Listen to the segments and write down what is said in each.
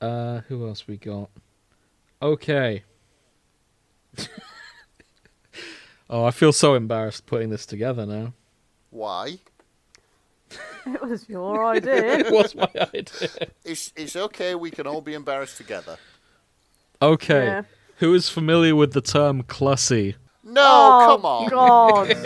Who else we got? Okay. Oh, I feel so embarrassed putting this together now. Why? It was your idea. It was my idea. It's okay. We can all be embarrassed together. Okay. Yeah. Who is familiar with the term clussy? No, Oh, come on. God.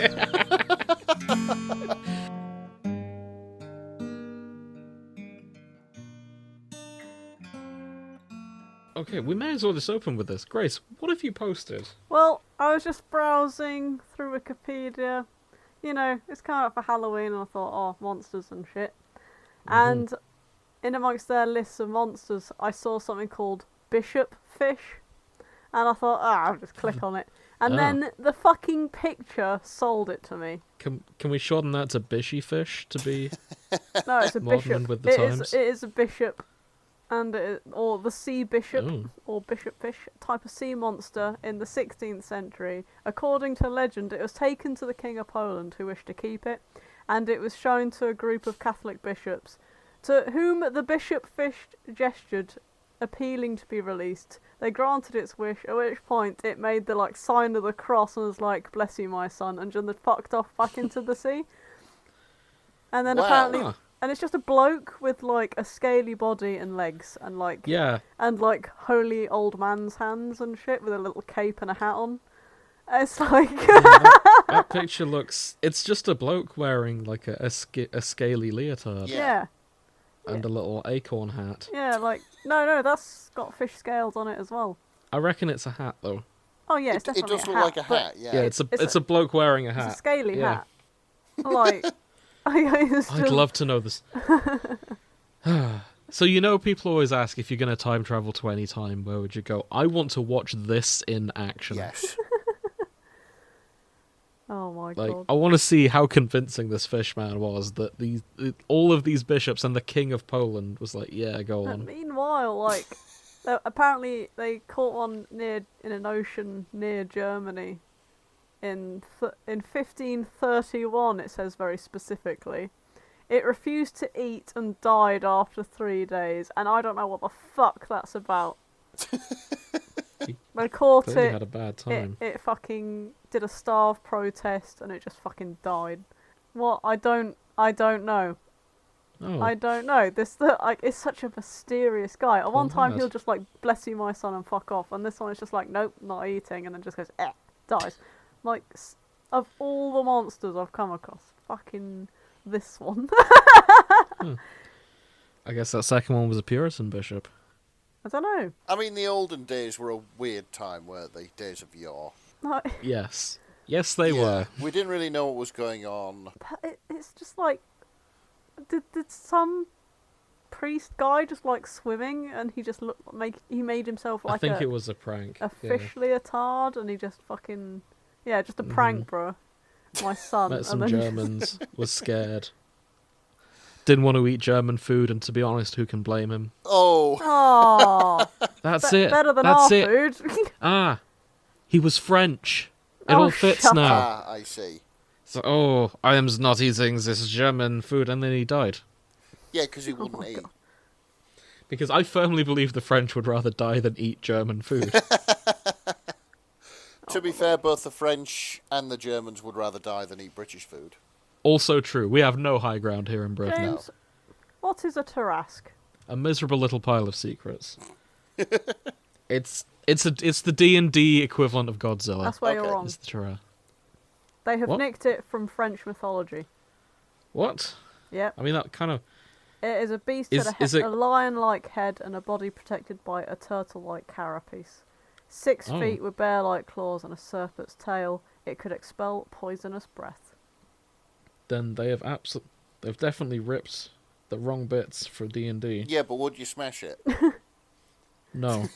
Okay, we may as well just open with this. Grace, what have you posted? Well, I was just browsing through Wikipedia. You know, it's kind of for Halloween, and I thought, oh, monsters and shit. And in amongst their lists of monsters, I saw something called bishop fish. And I thought, I'll just click on it. And then the fucking picture sold it to me. Can we shorten that to bishy fish to be No, it's a modern bishop. with the times? It is a bishop. And or the sea bishop, Ooh. or bishop fish, type of sea monster in the 16th century. According to legend, it was taken to the King of Poland, who wished to keep it, and it was shown to a group of Catholic bishops, to whom the bishop fish gestured, appealing to be released. They granted its wish, at which point it made the sign of the cross and was like, "Bless you, my son," and then fucked off back into the sea. And then apparently. Huh. And it's just a bloke with a scaly body and legs and Yeah. and holy old man's hands and shit with a little cape and a hat on. It's like That picture looks... It's just a bloke wearing a scaly leotard yeah. and a little acorn hat. Yeah, no, that's got fish scales on it as well. I reckon it's a hat, though. Oh yeah, it's It definitely does a look hat, like a hat, yeah. Yeah, it's a bloke wearing a It's hat. a scaly Yeah. hat. I'd love to know this. So people always ask, if you're going to time travel to any time, where would you go? I want to watch this in action. Yes. Oh my god. I want to see how convincing this fish man was, that all of these bishops and the King of Poland was like, yeah, go on. Meanwhile, apparently they caught one in an ocean near Germany. In 1531, it says very specifically. It refused to eat and died after 3 days, and I don't know what the fuck that's about. They caught Clearly it. had a bad time. It fucking did a starve protest, and it just fucking died. What? I don't know. Oh, I don't know. It's such a mysterious guy. At one time mad. he'll just bless you, my son, and fuck off, and this one is just nope, not eating, and then just goes dies. Of all the monsters I've come across, fucking this one. I guess that second one was a Puritan bishop. I don't know. I mean, the olden days were a weird time, weren't they? Days of yore. Yes. Yes, they were. We didn't really know what was going on. It's just did some priest guy just swimming, and he just he made himself I think it was a prank. a fish leotard, and he just fucking just a prank, bro. My son. Met and some then Germans, was scared. Didn't want to eat German food, and to be honest, who can blame him? Oh, Oh, That's it. better than That's our it. food. He was French. It Oh, all fits shut now. I see. So, I am not eating this German food, and then he died. Yeah, because he wouldn't my eat. God. Because I firmly believe the French would rather die than eat German food. To be fair, both the French and the Germans would rather die than eat British food. Also true. We have no high ground here in Britain. James, what is a Tarrasque? A miserable little pile of secrets. It's the D&D equivalent of Godzilla. That's where Okay. you're wrong. It's the Terra. They have What? nicked it from French mythology. What? Yep. I mean, that kind of... It is a beast Is- with is it- a lion-like head and a body protected by a turtle-like carapace. 6 Oh. feet with bear-like claws and a serpent's tail. It could expel poisonous breath. Then they have they've definitely ripped the wrong bits for D&D. Yeah, but would you smash it? No.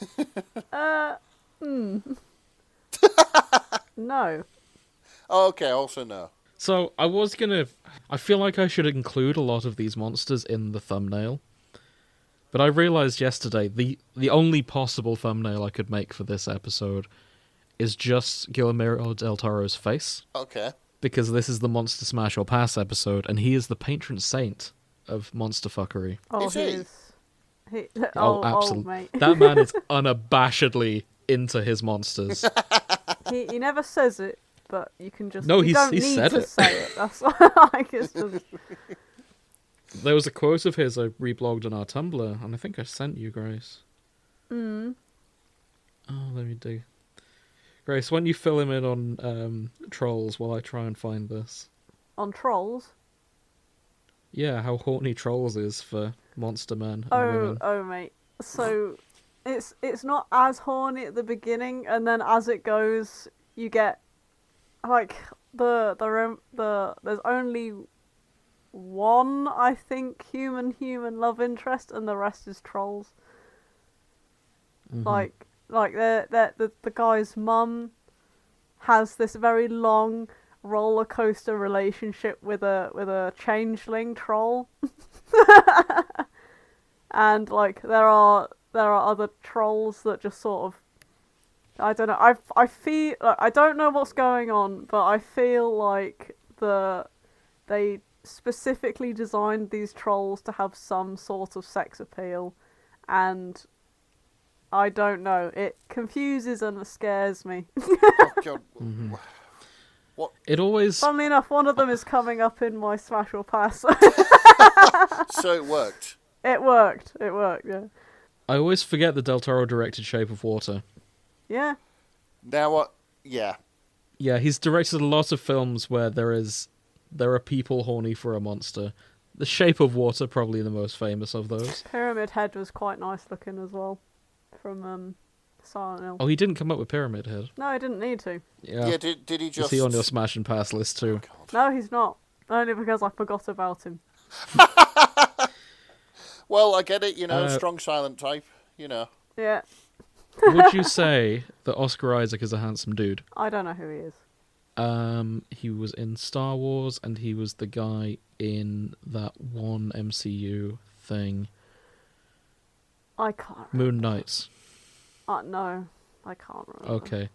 No. Oh, okay, also no. So, I feel like I should include a lot of these monsters in the thumbnail. But I realised yesterday, the only possible thumbnail I could make for this episode is just Guillermo del Toro's face. Okay. Because this is the Monster Smash or Pass episode, and he is the patron saint of monster fuckery. Oh, Is he? He, Oh, old absolutely. mate. That man is unabashedly into his monsters. He never says it, but you can just. No, you don't he need said to it. say it. That's like it's just. There was a quote of his I reblogged on our Tumblr, and I think I sent you, Grace. Mm. Oh, let me do. Grace, when you fill him in on trolls while I try and find this. On trolls. Yeah, how horny trolls is for monster men and women. Oh, mate. So, it's not as horny at the beginning, and then as it goes, you get like there's only one, I think, human love interest, and the rest is trolls. Mhm. Like the guy's mum has this very long roller coaster relationship with a changeling troll. And like there are other trolls that just sort of, I don't know, I feel I don't know what's going on, but I feel like they specifically designed these trolls to have some sort of sex appeal, and I don't know, it confuses and scares me. Oh, God. Mhm. What? It always... Funnily enough, one of them is coming up in my special pass. So it worked. It worked, yeah. I always forget the Del Toro directed Shape of Water. Yeah. Now what? Yeah. Yeah, he's directed a lot of films where there are people horny for a monster. The Shape of Water, probably the most famous of those. Pyramid Head was quite nice looking as well, from Silent Hill. Oh, he didn't come up with Pyramid Head. No, I didn't need to. Yeah. Yeah. Did he just? Is he on your Smash and Pass list too? God. No, he's not. Only because I forgot about him. Well, I get it. Uh, Strong silent type. Yeah, Would you say that Oscar Isaac is a handsome dude? I don't know who he is. He was in Star Wars, and he was the guy in that one MCU thing, I can't. Moon Knights. No, I can't remember. Okay.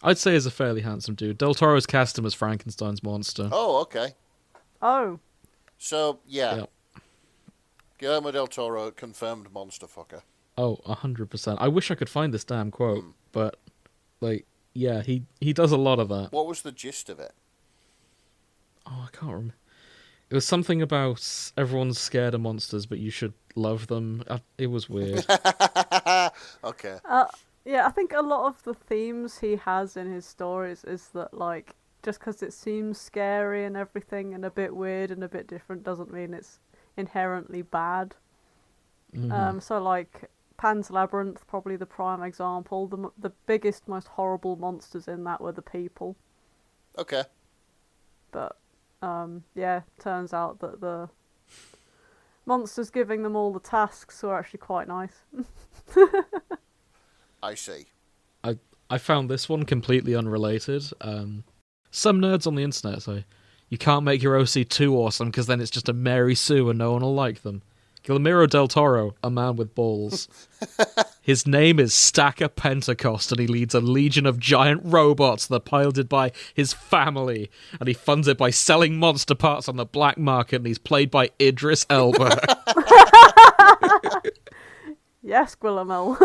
I'd say he's a fairly handsome dude. Del Toro's cast him as Frankenstein's monster. Oh, okay. Oh, So yeah. Yep. Guillermo del Toro, confirmed monster fucker. Oh, 100%. I wish I could find this damn quote, but, like, yeah, he does a lot of that. What was the gist of it? Oh, I can't remember. It was something about everyone's scared of monsters, but you should love them. It was weird. Okay. yeah, I think a lot of the themes he has in his stories is that, like, just because it seems scary and everything and a bit weird and a bit different doesn't mean it's inherently bad. Mhm. So, like, Pan's Labyrinth, probably the prime example. The biggest, most horrible monsters in that were the people. Okay. But, yeah, turns out that the monsters giving them all the tasks were actually quite nice. I see. I found this one completely unrelated. Some nerds on the internet say, you can't make your OC too awesome because then it's just a Mary Sue and no one will like them. Guillermo del Toro, a man with balls. His name is Stacker Pentecost, and he leads a legion of giant robots that are piloted by his family, and he funds it by selling monster parts on the black market, and he's played by Idris Elba. Yes, Guillermo.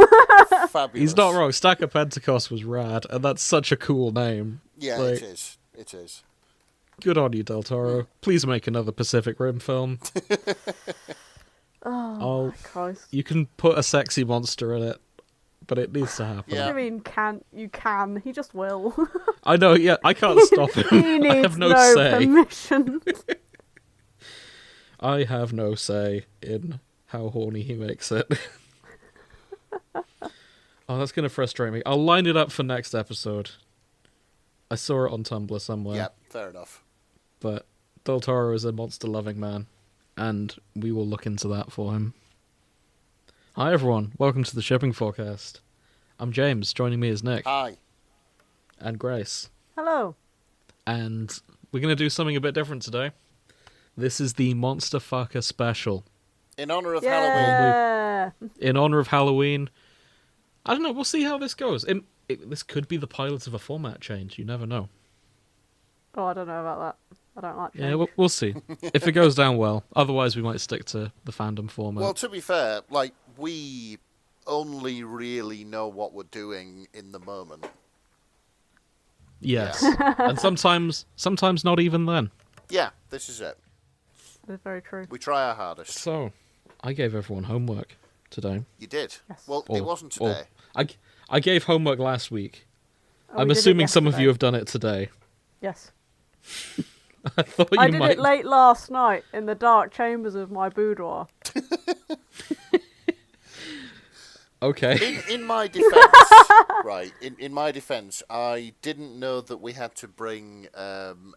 Fabulous. He's not wrong. Stacker Pentecost was rad, and that's such a cool name. Yeah, Like, it is. It is. Good on you, Del Toro. Please make another Pacific Rim film. Oh, Christ. You can put a sexy monster in it, but it needs to happen. Yeah. What do you mean, can? You can. He just will. I know, yeah, I can't stop him. He needs I have no say. permission. I have no say in how horny he makes it. Oh, that's going to frustrate me. I'll line it up for next episode. I saw it on Tumblr somewhere. Yeah, fair enough. But Del Toro is a monster-loving man, and we will look into that for him. Hi, everyone. Welcome to the Shipping Forecast. I'm James. Joining me is Nick. Hi. And Grace. Hello. And we're going to do something a bit different today. This is the Monster Fucker special. In honor of Halloween. Yeah. In honor of Halloween. I don't know. We'll see how this goes. This could be the pilot of a format change. You never know. Oh, I don't know about that. I don't like change. Yeah, we'll see. If it goes down well. Otherwise, we might stick to the fandom format. Well, to be fair, like, we only really know what we're doing in the moment. Yes. And sometimes not even then. Yeah, this is it. That's very true. We try our hardest. So, I gave everyone homework today. You did? Yes. Well, Or- it wasn't or- today. I gave homework last week. Oh, I'm we did it assuming some of yesterday. you have done it today. Yes. I thought you I did might. it late last night in the dark chambers of my boudoir. Okay. In my defence, right, in my defence, I didn't know that we had to bring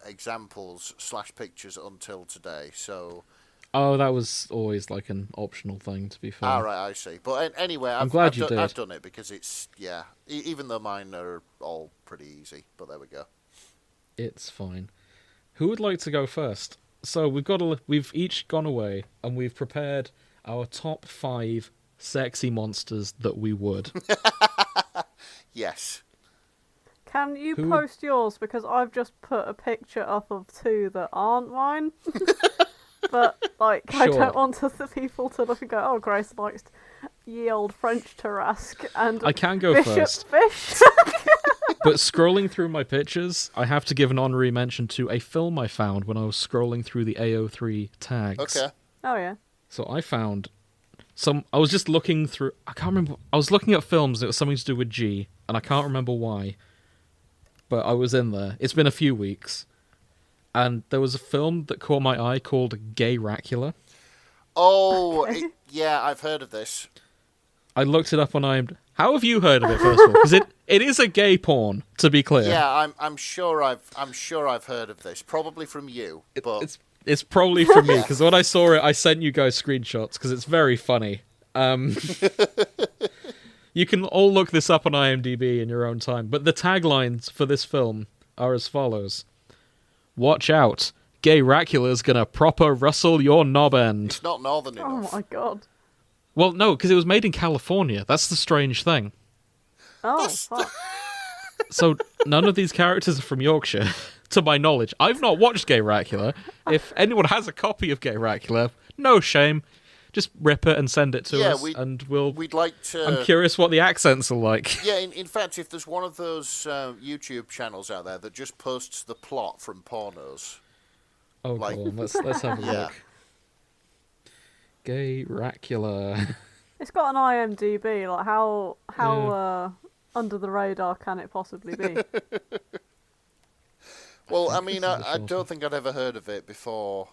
examples / pictures until today, so... Oh, that was always like an optional thing, to be fair. Ah, right, I see. But anyway, I've glad you did. I've done it because it's, yeah, even though mine are all pretty easy, but there we go. It's fine. Who would like to go first? So we've each gone away and we've prepared our top 5 sexy monsters that we would. Yes. Can you Who- post yours? Because I've just put a picture up of 2 that aren't mine. But, like, I Sure. don't want the people to look and go, oh, Grace likes ye old French Tarrasque and I can go Bishop first. Fish. But scrolling through my pictures, I have to give an honorary mention to a film I found when I was scrolling through the AO3 tags. Okay. Oh, yeah. So I found I was just looking through. I can't remember. I was looking at films. It was something to do with G, and I can't remember why. But I was in there. It's been a few weeks, and there was a film that caught my eye called Gay Racula. Oh, Okay. yeah, I've heard of this. I looked it up on IMDb. How have you heard of it, first of all? Because it is a gay porn, to be clear. Yeah, I'm sure I've heard of this. Probably from you, but It's probably from me, because when I saw it, I sent you guys screenshots, because it's very funny. You can all look this up on IMDb in your own time, but the taglines for this film are as follows. Watch out, Gay Racula's gonna proper rustle your knob end. it's not northern Oh, enough. my God. Well, no, because it was made in California. That's the strange thing. Oh, fuck. So none of these characters are from Yorkshire, to my knowledge. I've not watched Gay Racula. If anyone has a copy of Gay Racula, no shame. Just rip it and send it to Yeah, us, and We'd like to. I'm curious what the accents are like. Yeah, in fact, if there's one of those YouTube channels out there that just posts the plot from pornos, Oh, like- go on. Let's have a Yeah. look. Gay Racula. It's got an IMDb. Like, how under the radar can it possibly be? well, I mean, This is I awesome. don't think I'd ever heard of it before.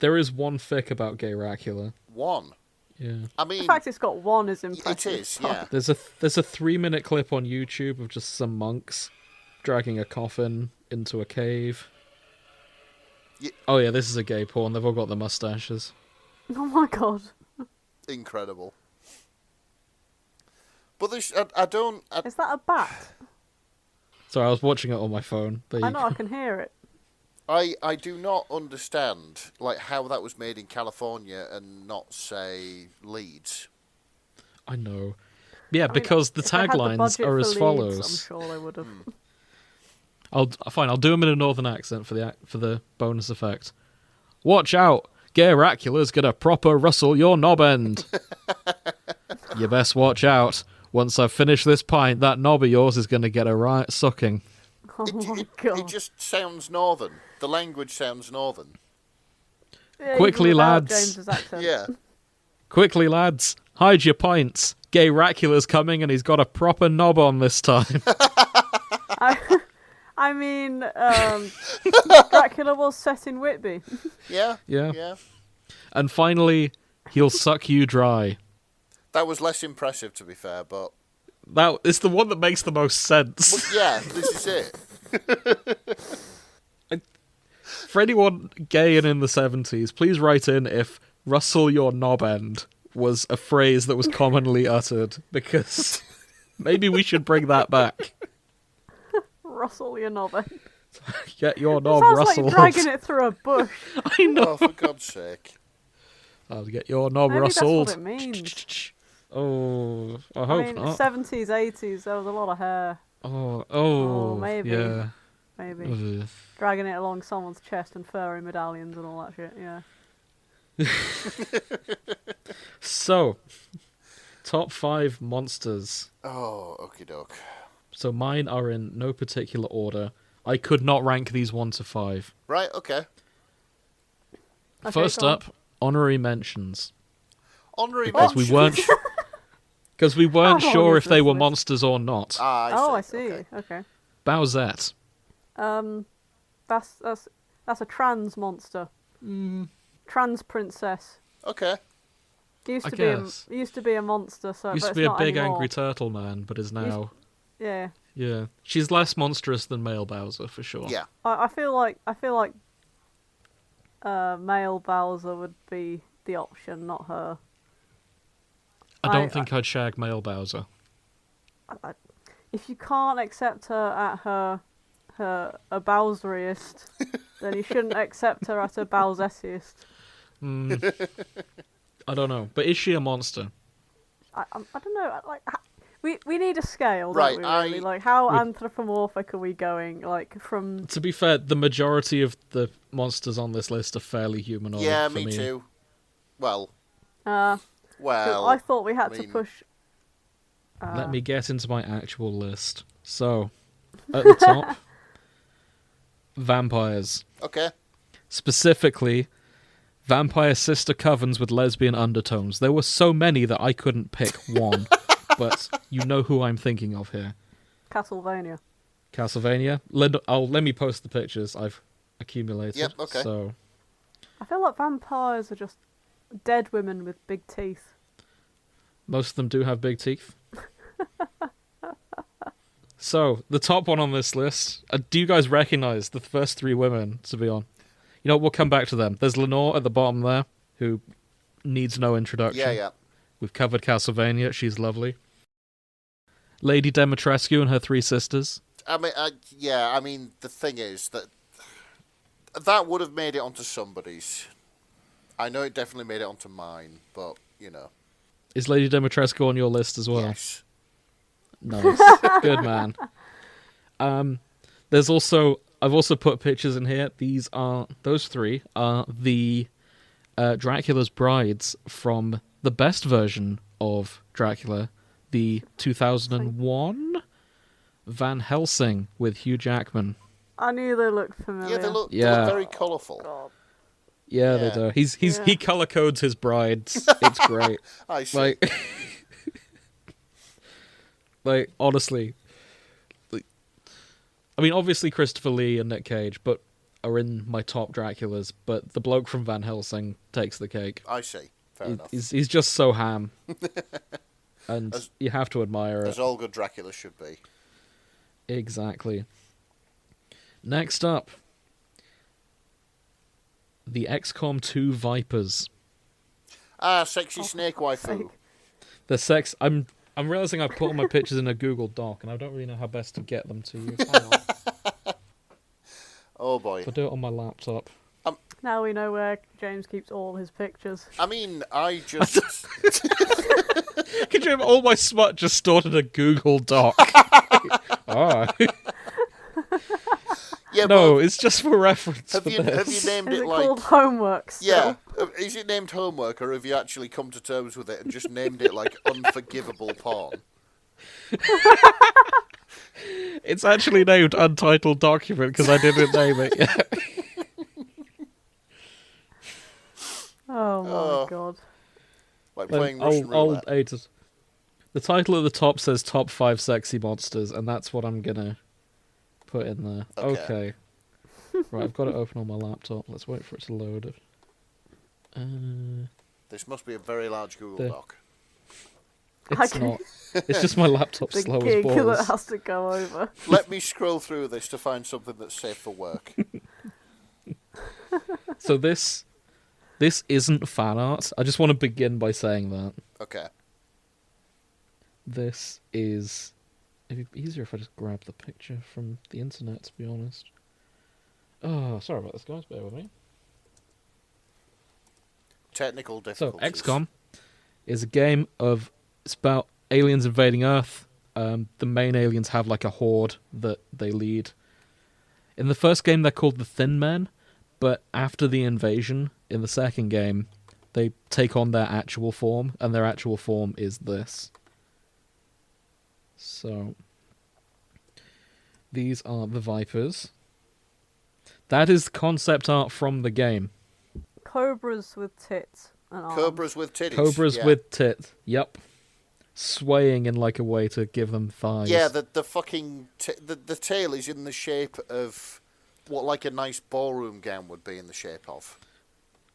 There is one fic about Gay Racula. One. Yeah. I The mean, fact it's got 1 is it impressive. is. Yeah. There's a 3-minute clip on YouTube of just some monks dragging a coffin into a cave. Ye- Oh yeah, this is a gay porn. They've all got the mustaches. Oh, my God. Incredible. But there's, I don't. Is that a bat? Sorry, I was watching it on my phone. There I you know, go. I can hear it. I do not understand like how that was made in California and not say Leeds. I know. Yeah, I mean, because the if they had taglines budget are for as Leeds, follows. I'm sure they would have. I'll do them in a northern accent for the bonus effect. Watch out, Gay Racula's gonna proper rustle your knob end. You best watch out. Once I've finished this pint, that knob of yours is gonna get a right sucking. Oh, my God. It just sounds northern. The language sounds northern. Yeah, Quickly, even without lads. James's accent. Yeah. Quickly, lads, hide your pints. Gay Racula's coming and he's got a proper knob on this time. I mean, Dracula was set in Whitby. Yeah. Yeah. Yeah. And finally, he'll suck you dry. That was less impressive, to be fair, but That is the one that makes the most sense. well, yeah, this is it. For anyone gay and in the 70s, please write in if rustle your knob end was a phrase that was commonly uttered, because maybe we should bring that back. Rustle your knob. Get your It knob sounds like rustled. you're dragging it through a bush. I know. Oh, for God's sake. I'll get your knob Maybe that's rustled. what it means. Oh, I I hope mean, not. 70s, 80s, there was a lot of hair. Oh, Oh, maybe. yeah. maybe. Dragging it along someone's chest and furry medallions and all that shit, yeah. So, top 5 monsters. Oh, okie doke. So mine are in no particular order. I could not rank these 1 to 5. Right, okay. Okay, First go on. up, honorary mentions. Honorary Because we weren't, because we weren't How long sure is if they this were list? monsters or not. Ah, I see. Okay. Okay. Bowsette. That's a trans monster. Trans princess. Okay. Used I to guess. used to be a monster, so Used but to be it's a not big anymore. angry turtle man, but is now... Yeah. Yeah. She's less monstrous than male Bowser, for sure. Yeah. I feel like male Bowser would be the option, not her. I don't think I'd shag male Bowser. If you can't accept her at her a Bowseriest, then you shouldn't accept her at a Bowsessiest. I don't know. But is she a monster? I don't know. Like we need a scale, Right, don't we? Really? Like how anthropomorphic are we going? Like from To be fair, the majority of the monsters on this list are fairly humanoid. Yeah, for me too. Well, 'cause I thought we had to push. Let me get into my actual list. So, at the top, vampires. okay. Specifically, vampire sister covens with lesbian undertones. There were so many that I couldn't pick one. But you know who I'm thinking of here. Castlevania. Castlevania. Let me post the pictures I've accumulated. Yep, okay. So, I feel like vampires are just dead women with big teeth. most of them do have big teeth. So, the top one on this list, do you guys recognize the first 3 women to be on? You know, we'll come back to them. There's Lenore at the bottom there, who needs no introduction. Yeah. We've covered Castlevania. She's lovely. Lady Demetrescu and her 3 sisters. I mean, the thing is that would have made it onto somebody's. I know it definitely made it onto mine, but, you know. Is Lady Demetrescu on your list as well? Yes. Nice. Good man. I've also put pictures in here. Those 3 are the Dracula's brides from the best version of Dracula, the 2001 Van Helsing with Hugh Jackman. I knew they looked familiar. Yeah, they look very colourful. God. Yeah, Yeah. they do. He color codes his brides. It's great. I see. Like honestly, I mean, obviously Christopher Lee and Nick Cage, but are in my top Draculas. But the bloke from Van Helsing takes the cake. I see. Fair enough. He's just so ham, and you have to admire it. As all good Dracula should be. Exactly. Next up, the XCOM 2 Vipers. Sexy snake waifu. The sex. I'm realizing I've put all my pictures in a Google Doc, and I don't really know how best to get them to you. Hang on. Oh boy. I'll do it on my laptop. Now we know where James keeps all his pictures. I mean, I just. Could you have all my smut just stored in a Google Doc? Yeah, No, but it's just for reference. have you named Is it it like? called homework still? Yeah. Is it named homework, or have you actually come to terms with it and just named it like unforgivable porn? It's actually named Untitled Document because I didn't name it yet. Oh my Oh. god. Like playing Russian roulette. The title at the top says Top 5 Sexy Monsters, and that's what I'm gonna put in there. Okay. Right, I've got it open on my laptop. Let's wait for it to load. This must be a very large Google The- Doc. It's Okay. not. It's just my laptop The slow as gig that balls. has to go over. Let me scroll through this to find something that's safe for work. So this isn't fan art. I just want to begin by saying that. Okay. This is... It'd be easier if I just grab the picture from the internet, to be honest. Oh, sorry about this, guys. Bear with me. Technical So, difficulties. XCOM is a game of... It's about aliens invading Earth. The main aliens have like a horde that they lead. In the first game, they're called the Thin Men, but after the invasion, in the second game, they take on their actual form, and their actual form is this. So, these are the Vipers. That is concept art from the game. Cobras with tits and arms. Cobras with titties. Cobras with tit. Yep. Swaying in like a way to give them thighs. Yeah, the fucking... the tail is in the shape of what like a nice ballroom gown would be in the shape of.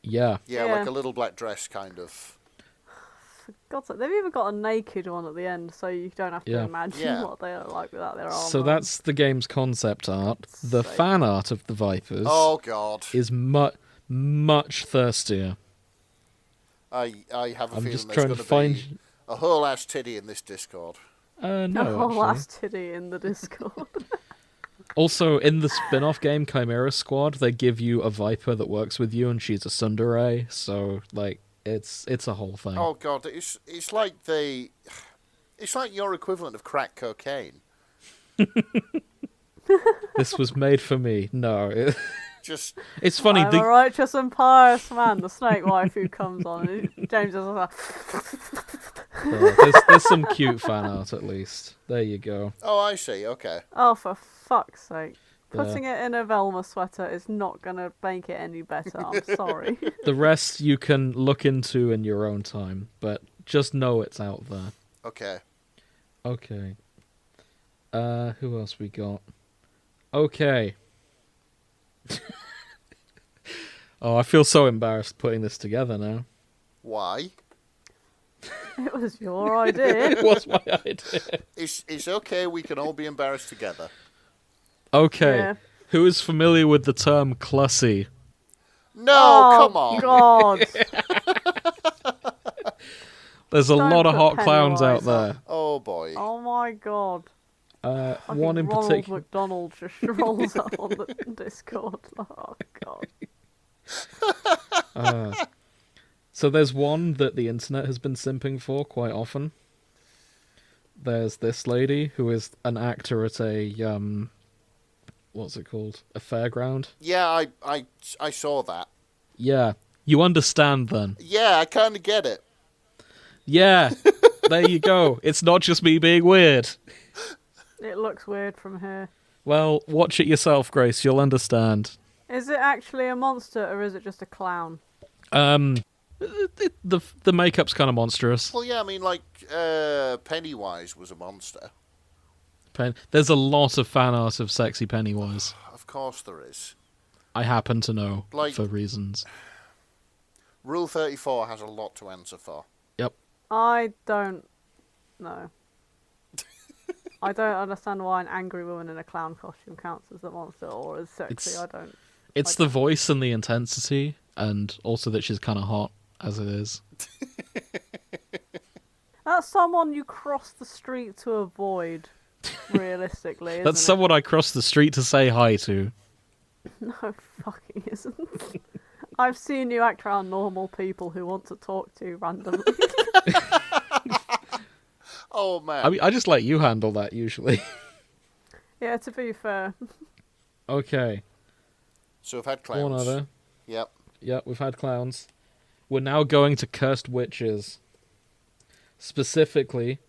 Yeah. Yeah, like a little black dress, kind of. For God's sake, they've even got a naked one at the end, so you don't have to imagine what they look like without their armor. So that's the game's concept art. The fan art of the Vipers is much thirstier. I have a I'm feeling just there's trying going to to find... be a whole ass titty in this Discord. No, a whole actually. ass titty in the Discord. Also, in the spin-off game Chimera Squad, they give you a Viper that works with you, and she's a tsundere, so, like, it's a whole thing. Oh god, it's like it's like your equivalent of crack cocaine. This was made for me. No. Just It's funny. I'm a righteous and pious man, the snake wife who comes on. And James is like... there's some cute fan art, at least. There you go. oh, I see, okay. Oh, for fuck's sake. Putting it in a Velma sweater is not going to make it any better. I'm sorry. The rest you can look into in your own time, but just know it's out there. Okay. Okay. Who else we got? Okay. Oh, I feel so embarrassed putting this together now. Why? It was your idea. It was my idea. It's okay, we can all be embarrassed together. Okay. Yeah. Who is familiar with the term clussy? No, come on. God. There's a Don't lot of put hot clowns out Pennywise there. Oh boy. Oh my God. One in Ronald particular. McDonald just rolls up on the Discord. Oh God. So there's one that the internet has been simping for quite often. There's this lady who is an actor at a what's it called? A fairground. Yeah, I saw that. Yeah, you understand then. Yeah, I kind of get it. Yeah, there you go. It's not just me being weird. It looks weird from here. Well, watch it yourself, Grace. You'll understand. Is it actually a monster or is it just a clown? The makeup's kind of monstrous. Well, yeah, I mean, like, Pennywise was a monster. There's a lot of fan art of sexy Pennywise. Of course there is. I happen to know, Like- for reasons. Rule 34 has a lot to answer for. Yep. I don't know. I don't understand why an angry woman in a clown costume counts as a monster or as sexy. It's the voice and the intensity, and also that she's kind of hot, as it is. That's someone you cross the street to avoid, realistically, isn't That's it? someone I crossed the street to say hi to. No, fucking isn't. I've seen you act around normal people who want to talk to you randomly. Oh, man. I mean, I just let you handle that, usually. Yeah, to be fair. Okay. So we've had clowns. One other. Yep. Yep, we've had clowns. We're now going to cursed witches. Specifically...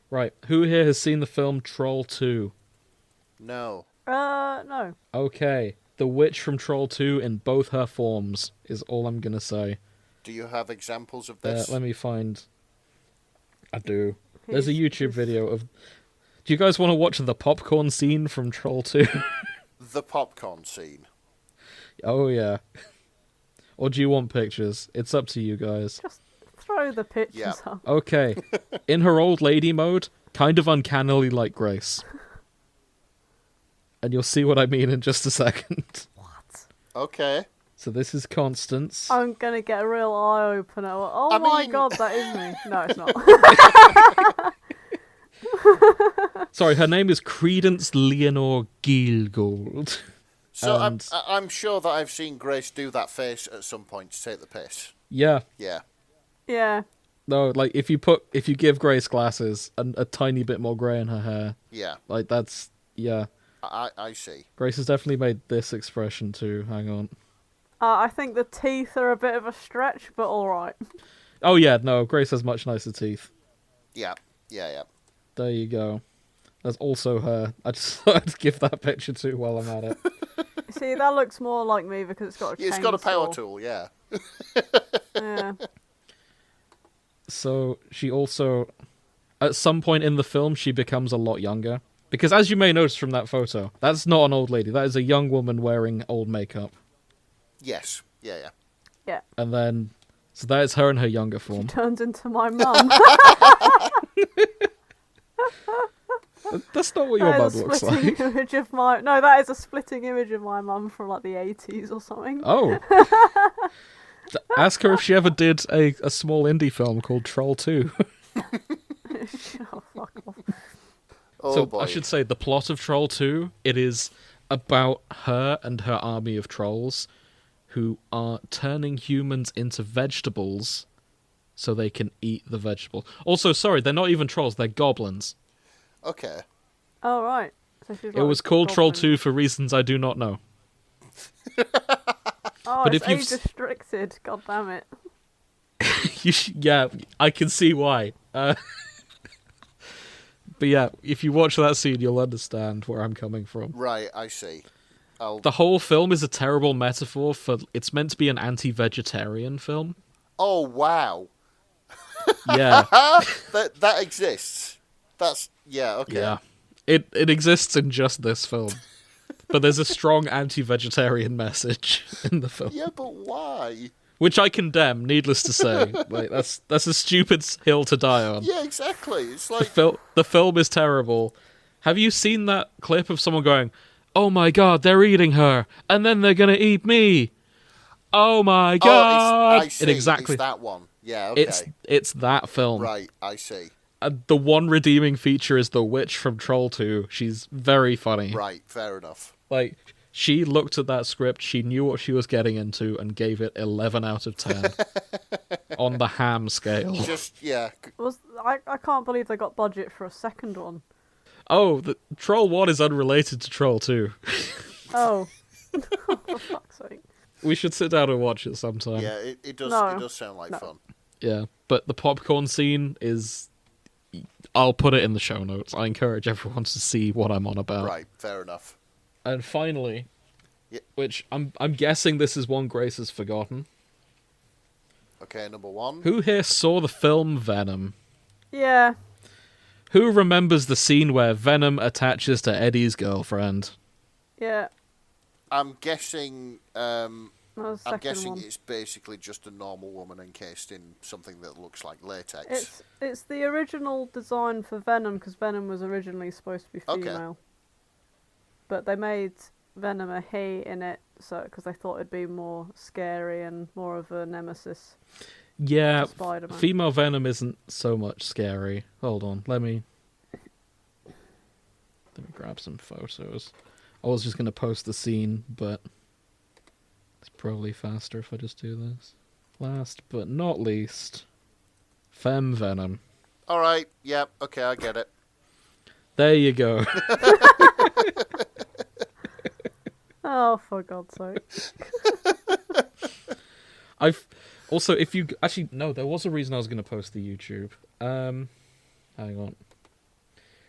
Right, who here has seen the film Troll 2? No. No. Okay. The witch from Troll 2 in both her forms is all I'm gonna say. Do you have examples of this? Let me find... I do. There's a YouTube video of... Do you guys want to watch the popcorn scene from Troll 2? The popcorn scene. Oh, yeah. Or do you want pictures? It's up to you guys. Just throw the pictures up. Okay. In her old lady mode, kind of uncannily like Grace. And you'll see what I mean in just a second. What? Okay. So this is Constance. I'm gonna get a real eye opener. Oh I my mean- God, that is me. No, it's not. Sorry, her name is Credence Leonore Gilgold. So And- I'm sure that I've seen Grace do that face at some point to take the piss. Yeah. Yeah. Yeah. No, like, if you give Grace glasses and a tiny bit more grey in her hair, Yeah. like, that's... Yeah. I see. Grace has definitely made this expression too. Hang on. I think the teeth are a bit of a stretch, but all right. Oh yeah, no, Grace has much nicer teeth. Yeah. There you go. That's also her. I just thought I'd give that picture too while I'm at it. See, that looks more like me because it's got a chainsaw. It's got a power tool, yeah. Yeah. So she also, at some point in the film, she becomes a lot younger. Because as you may notice from that photo, that's not an old lady. That is a young woman wearing old makeup. Yes. Yeah. Yeah. And then, so that is her in her younger form. Turns into my mum. That's not what your That mum is a looks splitting like. image of my... No, that is a splitting image of my mum from like the 80s or something. Oh. Ask her if she ever did a small indie film called Troll 2. Oh, fuck off. Oh, So boy. I should say the plot of Troll 2, it is about her and her army of trolls who are turning humans into vegetables so they can eat the vegetable. Also, sorry, they're not even trolls, they're goblins. Okay. Oh, right. So she's It like was a called Troll goblin. 2 for reasons I do not know. Oh, But it's if you've age restricted. God damn it. Yeah, I can see why. But yeah, if you watch that scene, you'll understand where I'm coming from. Right, I see. The whole film is a terrible metaphor for... It's meant to be an anti-vegetarian film. Oh, wow. Yeah, That exists. That's... Yeah, okay. yeah. It exists in just this film. But there's a strong anti-vegetarian message in the film. Yeah, but why? Which I condemn, needless to say. Like that's a stupid hill to die on. Yeah, exactly. It's like... The film is terrible. Have you seen that clip of someone going, "Oh my god, they're eating her, and then they're gonna eat me"? Oh my god! I see. Exactly. It's that one. Yeah, okay. It's that film. Right, I see. The one redeeming feature is the witch from Troll 2. She's very funny. Right, fair enough. Like, she looked at that script, she knew what she was getting into, and gave it 11 out of 10 on the ham scale. Just, yeah. I can't believe they got budget for a second one. Oh, the Troll 1 is unrelated to Troll 2. Oh. For fuck's sake. We should sit down and watch it sometime. Yeah, it does No. it does sound like fun. Yeah, but the popcorn scene is... I'll put it in the show notes. I encourage everyone to see what I'm on about. Right, fair enough. And finally, Yeah. which I'm guessing this is one Grace has forgotten. Okay, number one. Who here saw the film Venom? Yeah. Who remembers the scene where Venom attaches to Eddie's girlfriend? Yeah. I'm guessing That was the I'm second guessing one. it's basically just a normal woman encased in something that looks like latex. It's the original design for Venom because Venom was originally supposed to be Okay. female, but they made Venom a he in it, so because they thought it'd be more scary and more of a nemesis. Yeah, to Spider-Man. female Venom isn't so much scary. Hold on, let me grab some photos. I was just going to post the scene, but it's probably faster if I just do this. Last but not least, Femme Venom. All right, yep, okay, I get it. There you go. Oh, for God's sake! I've also, if you actually no, there was a reason I was going to post the YouTube. Hang on.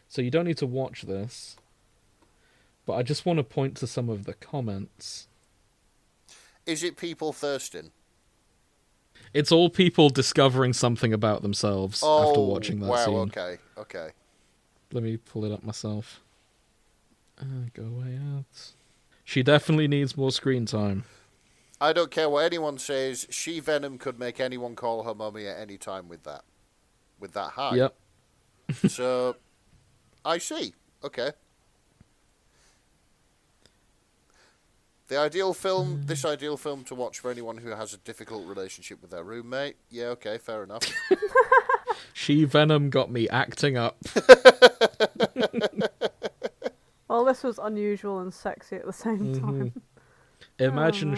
So you don't need to watch this, but I just want to point to some of the comments. Is it people thirsting? It's all people discovering something about themselves after watching that wow, scene. okay. Let me pull it up myself. Go away out. She definitely needs more screen time. I don't care what anyone says. She Venom could make anyone call her mummy at any time with that high. Yep. So, I see. Okay. The ideal film, this ideal film to watch for anyone who has a difficult relationship with their roommate. Yeah, okay, fair enough. She Venom got me acting up. Well, this was unusual and sexy at the same time. Imagine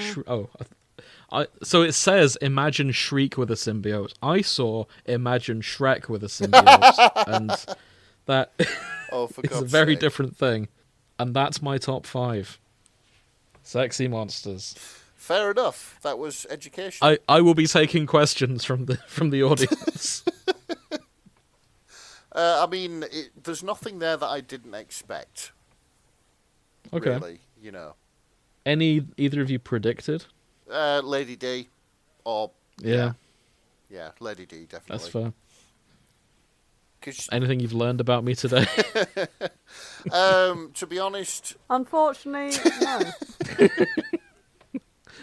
so it says imagine Shriek with a symbiote. I saw imagine Shrek with a symbiote, and that Oh, for is a God's very sake. different thing. And that's my top 5. Sexy monsters. Fair enough. That was educational. I will be taking questions from the audience. I mean, there's nothing there that I didn't expect. Okay. Really, you know. Either of you predicted? Lady D. Or... Yeah. Yeah, Lady D, definitely. That's fair. 'Cause, Anything you've learned about me today? to be honest... Unfortunately, no.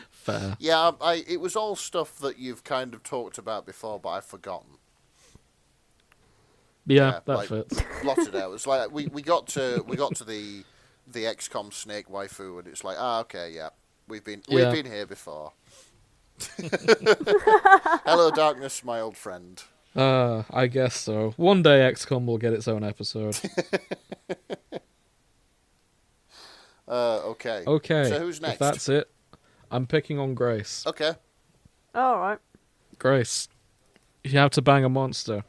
Fair. Yeah, it was all stuff that you've kind of talked about before, but I've forgotten. Yeah, that fits. Blotted out. It's like we got to the XCOM snake waifu, and it's like, okay, yeah, we've been here before. Hello, darkness, my old friend. I guess so. One day XCOM will get its own episode. Okay. Okay. So who's next? If that's it, I'm picking on Grace. Okay. All right. Grace, you have to bang a monster.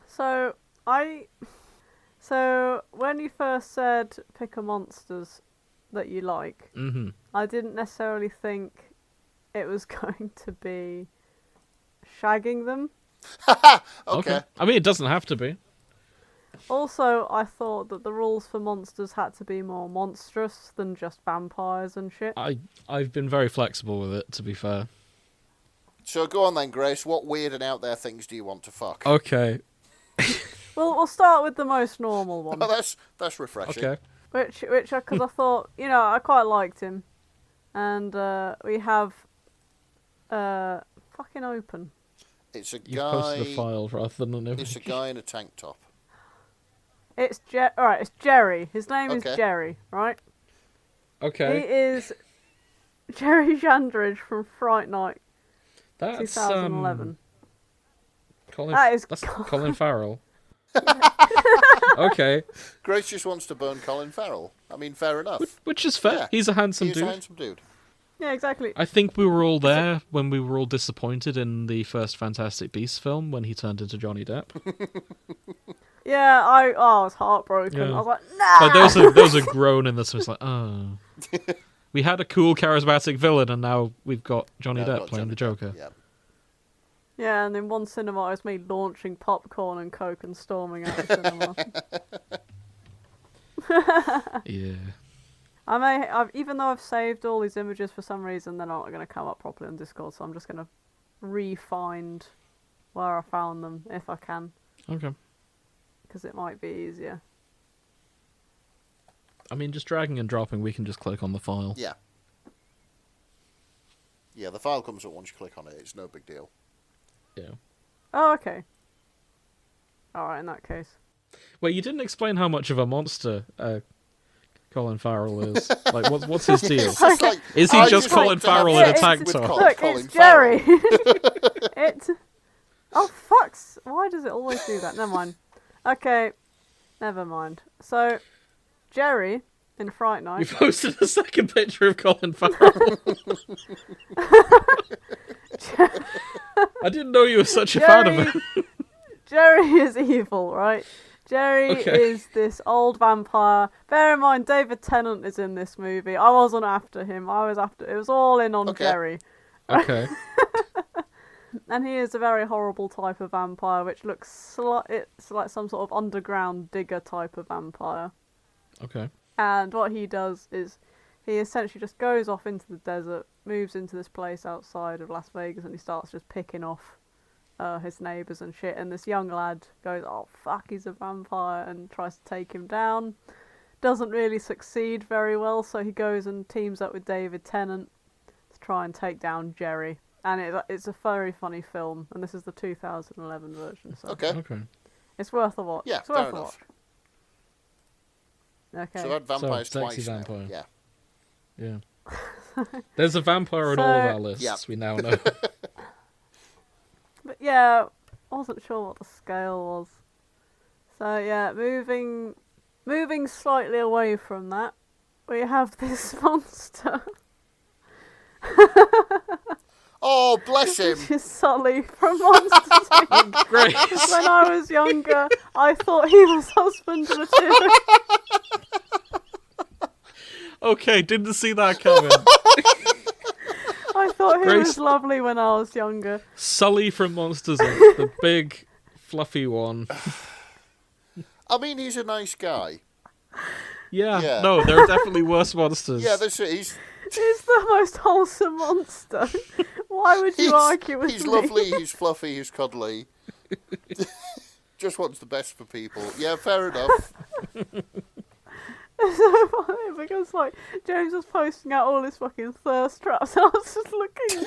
So when you first said pick a monsters that you like, I didn't necessarily think it was going to be shagging them. Okay. I mean, it doesn't have to be. Also, I thought that the rules for monsters had to be more monstrous than just vampires and shit. I've been very flexible with it, to be fair. So go on then, Grace. What weird and out there things do you want to fuck? Okay. Well, we'll start with the most normal one. Oh, that's refreshing. Okay. Which, because I thought, I quite liked him, and we have, fucking open. It's a You guy. posted a file rather than an image. It's a guy in a tank top. It's Alright, it's Jerry. His name is Okay. Jerry, right? He Okay. is Jerry Shandridge from Fright Night That's 2011. That's Colin Farrell. Okay. Grace just wants to burn Colin Farrell. I mean, fair enough. Which is fair. Yeah. He's a handsome He's dude. a handsome dude. Yeah, exactly. I think we were all there when we were all disappointed in the first Fantastic Beasts film when he turned into Johnny Depp. Yeah, I was heartbroken. Yeah. I was like, nah! Like, there was a groan in this. It's like, oh. We had a cool, charismatic villain, and now we've got Johnny Now Depp got playing Johnny the Joker. Depp, yeah. Yeah, and in one cinema it was me launching popcorn and coke and storming out the cinema. Yeah. Even though I've saved all these images, for some reason they're not going to come up properly on Discord, so I'm just going to re-find where I found them if I can, Okay. because it might be easier. I mean, just dragging and dropping, we can just click on the file. Yeah. Yeah, the file comes up once you click on it. It's no big deal. Yeah. Oh, okay. Alright, in that case. Wait, you didn't explain how much of a monster Colin Farrell is. Like, what's his deal? It's just like, Is he I just like Colin to have Farrell in a sex tank with top? Look, Colin it's Farrell. Jerry! Oh, fucks! Why does it always do that? Never mind. Okay, never mind. So, Jerry, in Fright You Night... posted a second picture of Colin Farrell. I didn't know you were such a fan of him. Jerry is evil, right? Jerry is this old vampire. Bear in mind, David Tennant is in this movie. I wasn't after him. It was all in on Jerry. Okay. And he is a very horrible type of vampire, which looks it's like some sort of underground digger type of vampire. Okay. And what he does is he essentially just goes off into the desert, moves into this place outside of Las Vegas, and he starts just picking off his neighbours and shit. And this young lad goes, oh fuck, he's a vampire, and tries to take him down. Doesn't really succeed very well, so he goes and teams up with David Tennant to try and take down Jerry. And it's a very funny film, and this is the 2011 version. So Okay. it's worth a watch. Yeah, it's worth fair a enough. watch. Okay. So I had vampires So, twice sexy now. vampire. Yeah. Yeah. There's a vampire in all of our lists, we now know. But yeah, I wasn't sure what the scale was. So yeah, moving slightly away from that, we have this monster. Oh, bless him. Which is Sully from Monsters Inc. Grace. When I was younger, I thought he was husband material. Okay, didn't see that coming. I thought he Grace- was lovely when I was younger. Sully from Monsters Inc., the big, fluffy one. I mean, he's a nice guy. Yeah, no, there are definitely worse monsters. Yeah, that's it. He's the most wholesome monster. Why would you argue with he's me? lovely, he's fluffy, he's cuddly. Just wants the best for people. Yeah, fair enough. It's so funny because like James was posting out all his fucking thirst traps and I was just looking.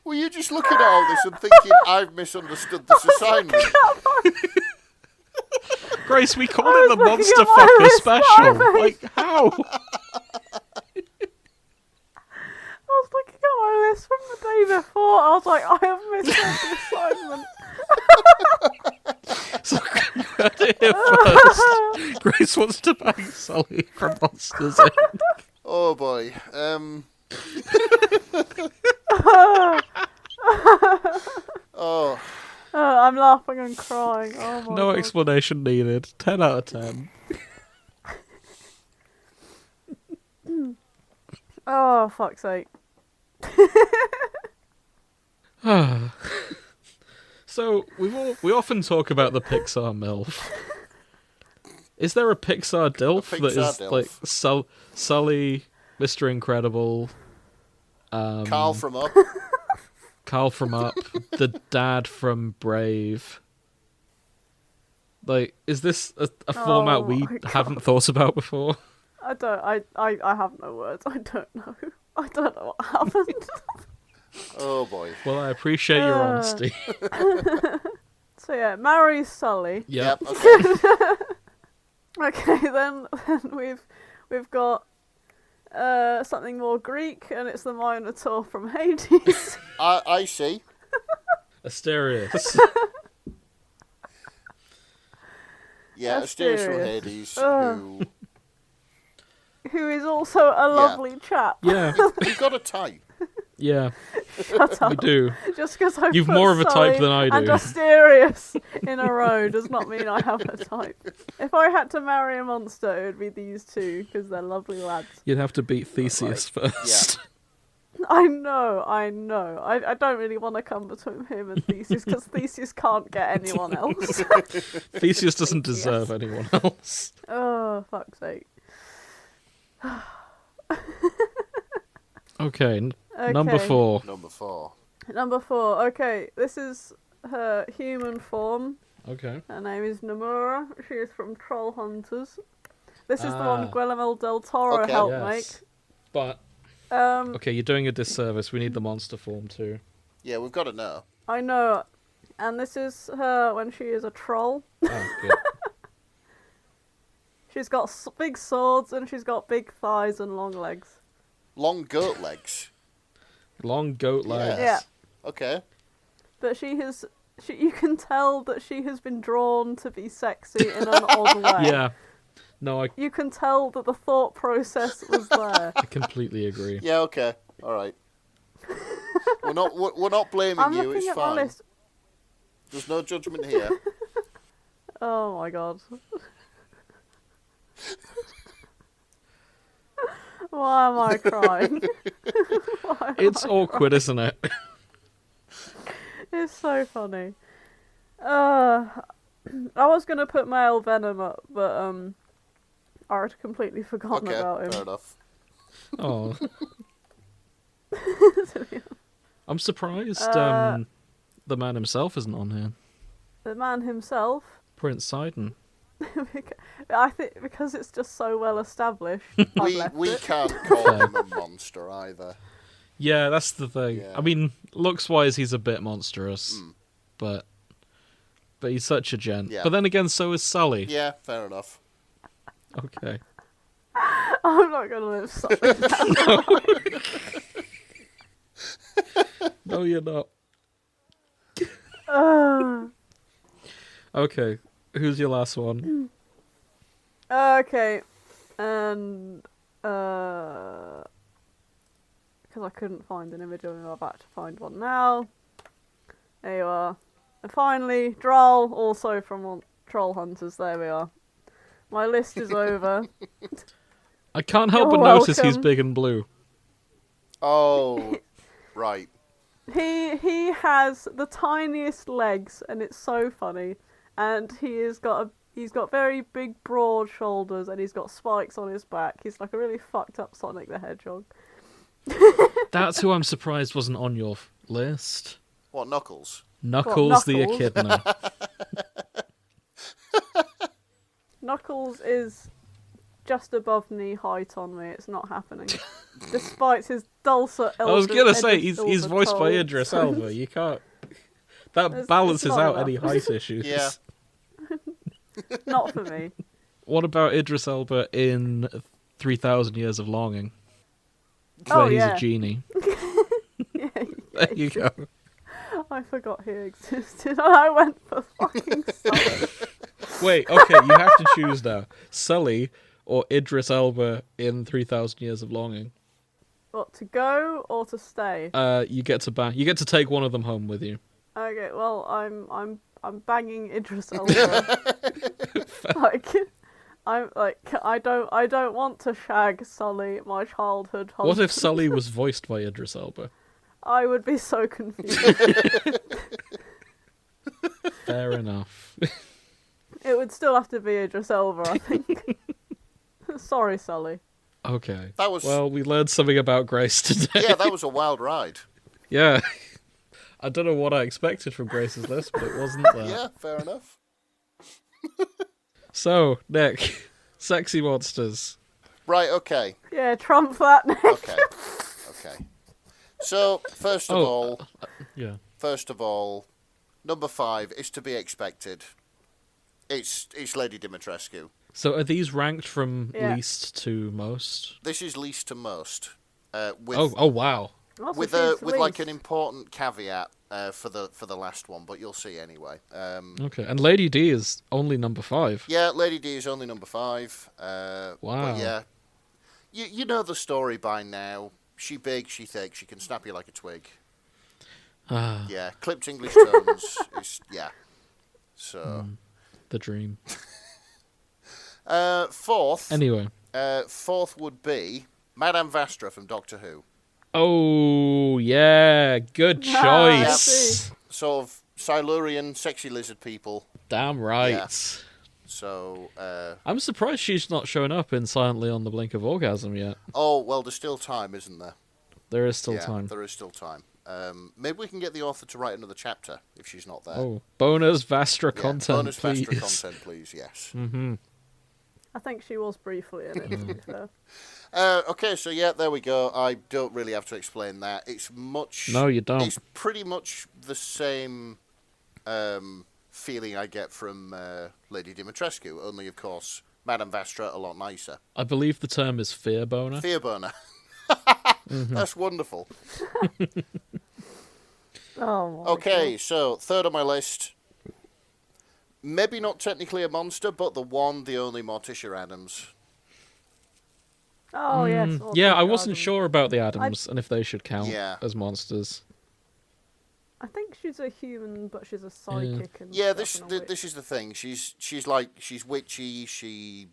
Were you just looking at all this and thinking, I've misunderstood this assignment? Grace, we called I it was the looking Monster at my Fucker list, special. my Like, how? I was looking at my list from the day before. I was like, I have missed the assignment. So you heard it here first. Grace wants to bang Sully from Monsters Inc. Oh boy. Oh. I'm laughing and crying. Oh my No God. explanation needed. 10 out of 10. Oh, fuck's sake. So we often talk about the Pixar MILF. Is there a Pixar DILF that Pixar is DILF. like Sully, Mr. Incredible, Carl from Up. Carl from Up, the dad from Brave? Like, is this a format we my God. haven't thought about before? I have no words. I don't know. I don't know what happened. Oh boy. Well, I appreciate your honesty. So yeah, marry Sully. Yep. Okay. Okay, then we've got something more Greek, and it's the Minotaur from Hades. I see. Asterius. Yeah, Asterius from Asterius. Hades, Ugh. Who is also a lovely chap. Yeah, You've got a type. yeah, Shut up. we do. Just because I You've put more of a type Sully than I and do. Asterius in a row does not mean I have a type. If I had to marry a monster, it would be these two because they're lovely lads. You'd have to beat Theseus first. I know. I don't really want to come between him and Theseus because Theseus can't get anyone else. Theseus doesn't deserve anyone else. Oh, fuck's sake. Okay, Okay. number 4. Number 4. Number 4. Okay, this is her human form. Okay. Her name is Nomura. She is from Troll Hunters. This is the one Guillermo del Toro Okay. helped Yes. make. But, okay, you're doing a disservice. We need the monster form too. Yeah, we've got to know. I know. And this is her when she is a troll. Oh, good. She's got big swords and she's got big thighs and long legs. Long goat legs. Long goat legs. Yeah. Okay. But you can tell that she has been drawn to be sexy in an odd way. Yeah. No, I You can tell that the thought process was there. completely agree. Yeah, okay. All right. We're not blaming I'm you. looking It's at my fine. list. There's no judgment here. Oh my god. Why am I crying? It's awkward, isn't it? It's so funny. I was gonna put male Venom up, but I had completely forgotten Okay, about him. fair enough. Oh, I'm surprised the man himself isn't on here. The man himself. Prince Sidon. I think because it's just so well established. I've We left we it. can't call him a monster either. Yeah, that's the thing. Yeah. I mean, looks-wise, he's a bit monstrous, but he's such a gent. Yeah. But then again, so is Sully. Yeah, fair enough. Okay. I'm not gonna live something down. No, you're not. Uh, Okay, who's your last one? okay, and because I couldn't find an image of him, I'm about to find one now. There you are. And finally, Droll, also from Troll Hunters. There we are. My list is over. I can't help You're but notice he's welcome. big and blue. Oh, right. He has the tiniest legs, and it's so funny. And he's got very big, broad shoulders, and he's got spikes on his back. He's like a really fucked up Sonic the Hedgehog. That's who I'm surprised wasn't on your What, list. Knuckles? Knuckles the Knuckles? Echidna. Knuckles is just above knee height on me. It's not happening. Despite his dulcet I was elder- gonna say, Idris he's Elba voiced by tones. Idris Elba. You can't... That It's balances not out enough. any height issues. Yeah. Not for me. What about Idris Elba in 3,000 Years of Longing? Oh, Where he's yeah. a genie. Yeah, There you go. I forgot he existed. I went for fucking Sully. Wait, okay, you have to choose now. Sully or Idris Elba in 3,000 Years of Longing? What, to go or to stay? You get to take one of them home with you. Okay, well, I'm banging Idris Elba. I don't want to shag Sully, my childhood husband. What if Sully was voiced by Idris Elba? I would be so confused. Fair enough. It would still have to be Idris Elba, I think. Sorry, Sully. Okay. That was- Well, we learned something about Grace today. Yeah, that was a wild ride. Yeah. I don't know what I expected from Grace's list, but it wasn't that. Yeah, fair enough. So, Nick, sexy monsters. Right, okay. Yeah, trump that. Okay. Okay. So, first of Yeah. all, number 5 is to be expected. It's Lady Dimitrescu. So are these ranked from Yeah. least to most? This is least to most. With Oh wow. Also, with she's like an least. important caveat for the last one, but you'll see anyway. Okay. And Lady D is only number 5. Yeah, Lady D is only number 5. Wow. But yeah, you know the story by now. She big, she thick, she can snap you like a twig. Ah, Yeah, clipped English tones. Yeah. So the dream. fourth. Anyway. Fourth would be Madame Vastra from Doctor Who. Oh yeah, good Ah, choice. Sort of Silurian, sexy lizard people. Damn right. Yeah. So, I'm surprised she's not showing up in Silently on the Blink of Orgasm yet. oh, well, there's still time, isn't there? There is still Yeah, time. there is still time. Maybe we can get the author to write another chapter if she's not there. Oh, bonus Vastra Yeah, content, bonus please. Vastra content, please, yes. Mm-hmm. I think she was briefly in it, to be fair. Okay, so yeah, there we go. I don't really have to explain that. It's much... No, you don't. It's pretty much the same feeling I get from Lady Dimitrescu, only, of course, Madame Vastra a lot nicer. I believe the term is fear boner. Fear burner. That's wonderful. Oh my Okay, God. so third on my list. Maybe not technically a monster, but the one, the only Morticia Adams. Oh, yes. Yeah, I Autism wasn't Adams. sure about the Adams and if they should count Yeah. as monsters. I think she's a human, but she's a psychic. And Yeah, stuff and a witch. this is the thing. She's witchy. She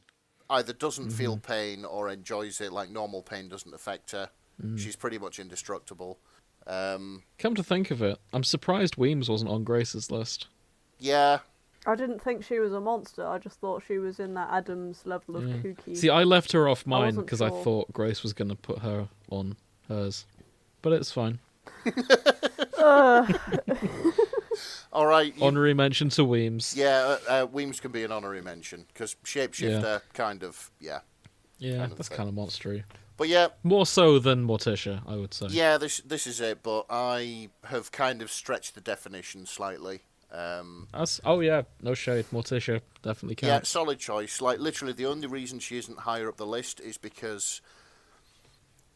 either doesn't feel pain or enjoys it. Like normal pain doesn't affect her. She's pretty much indestructible. Come to think of it, I'm surprised Weems wasn't on Grace's list. Yeah, I didn't think she was a monster. I just thought she was in that Adams level of kooky. See, I left her off mine wasn't because I sure. thought Grace was going to put her on hers. But it's fine. all right. Honorary mention to Weems. Yeah, Weems can be an honorary mention because shapeshifter kind of Yeah, kind of that's thing. kind of monstery. But yeah, More so than Morticia, I would say. yeah. This is it. But I have kind of stretched the definition slightly. Oh yeah, no shade. Morticia definitely Yeah, counts. solid choice. Like literally, the only reason she isn't higher up the list is because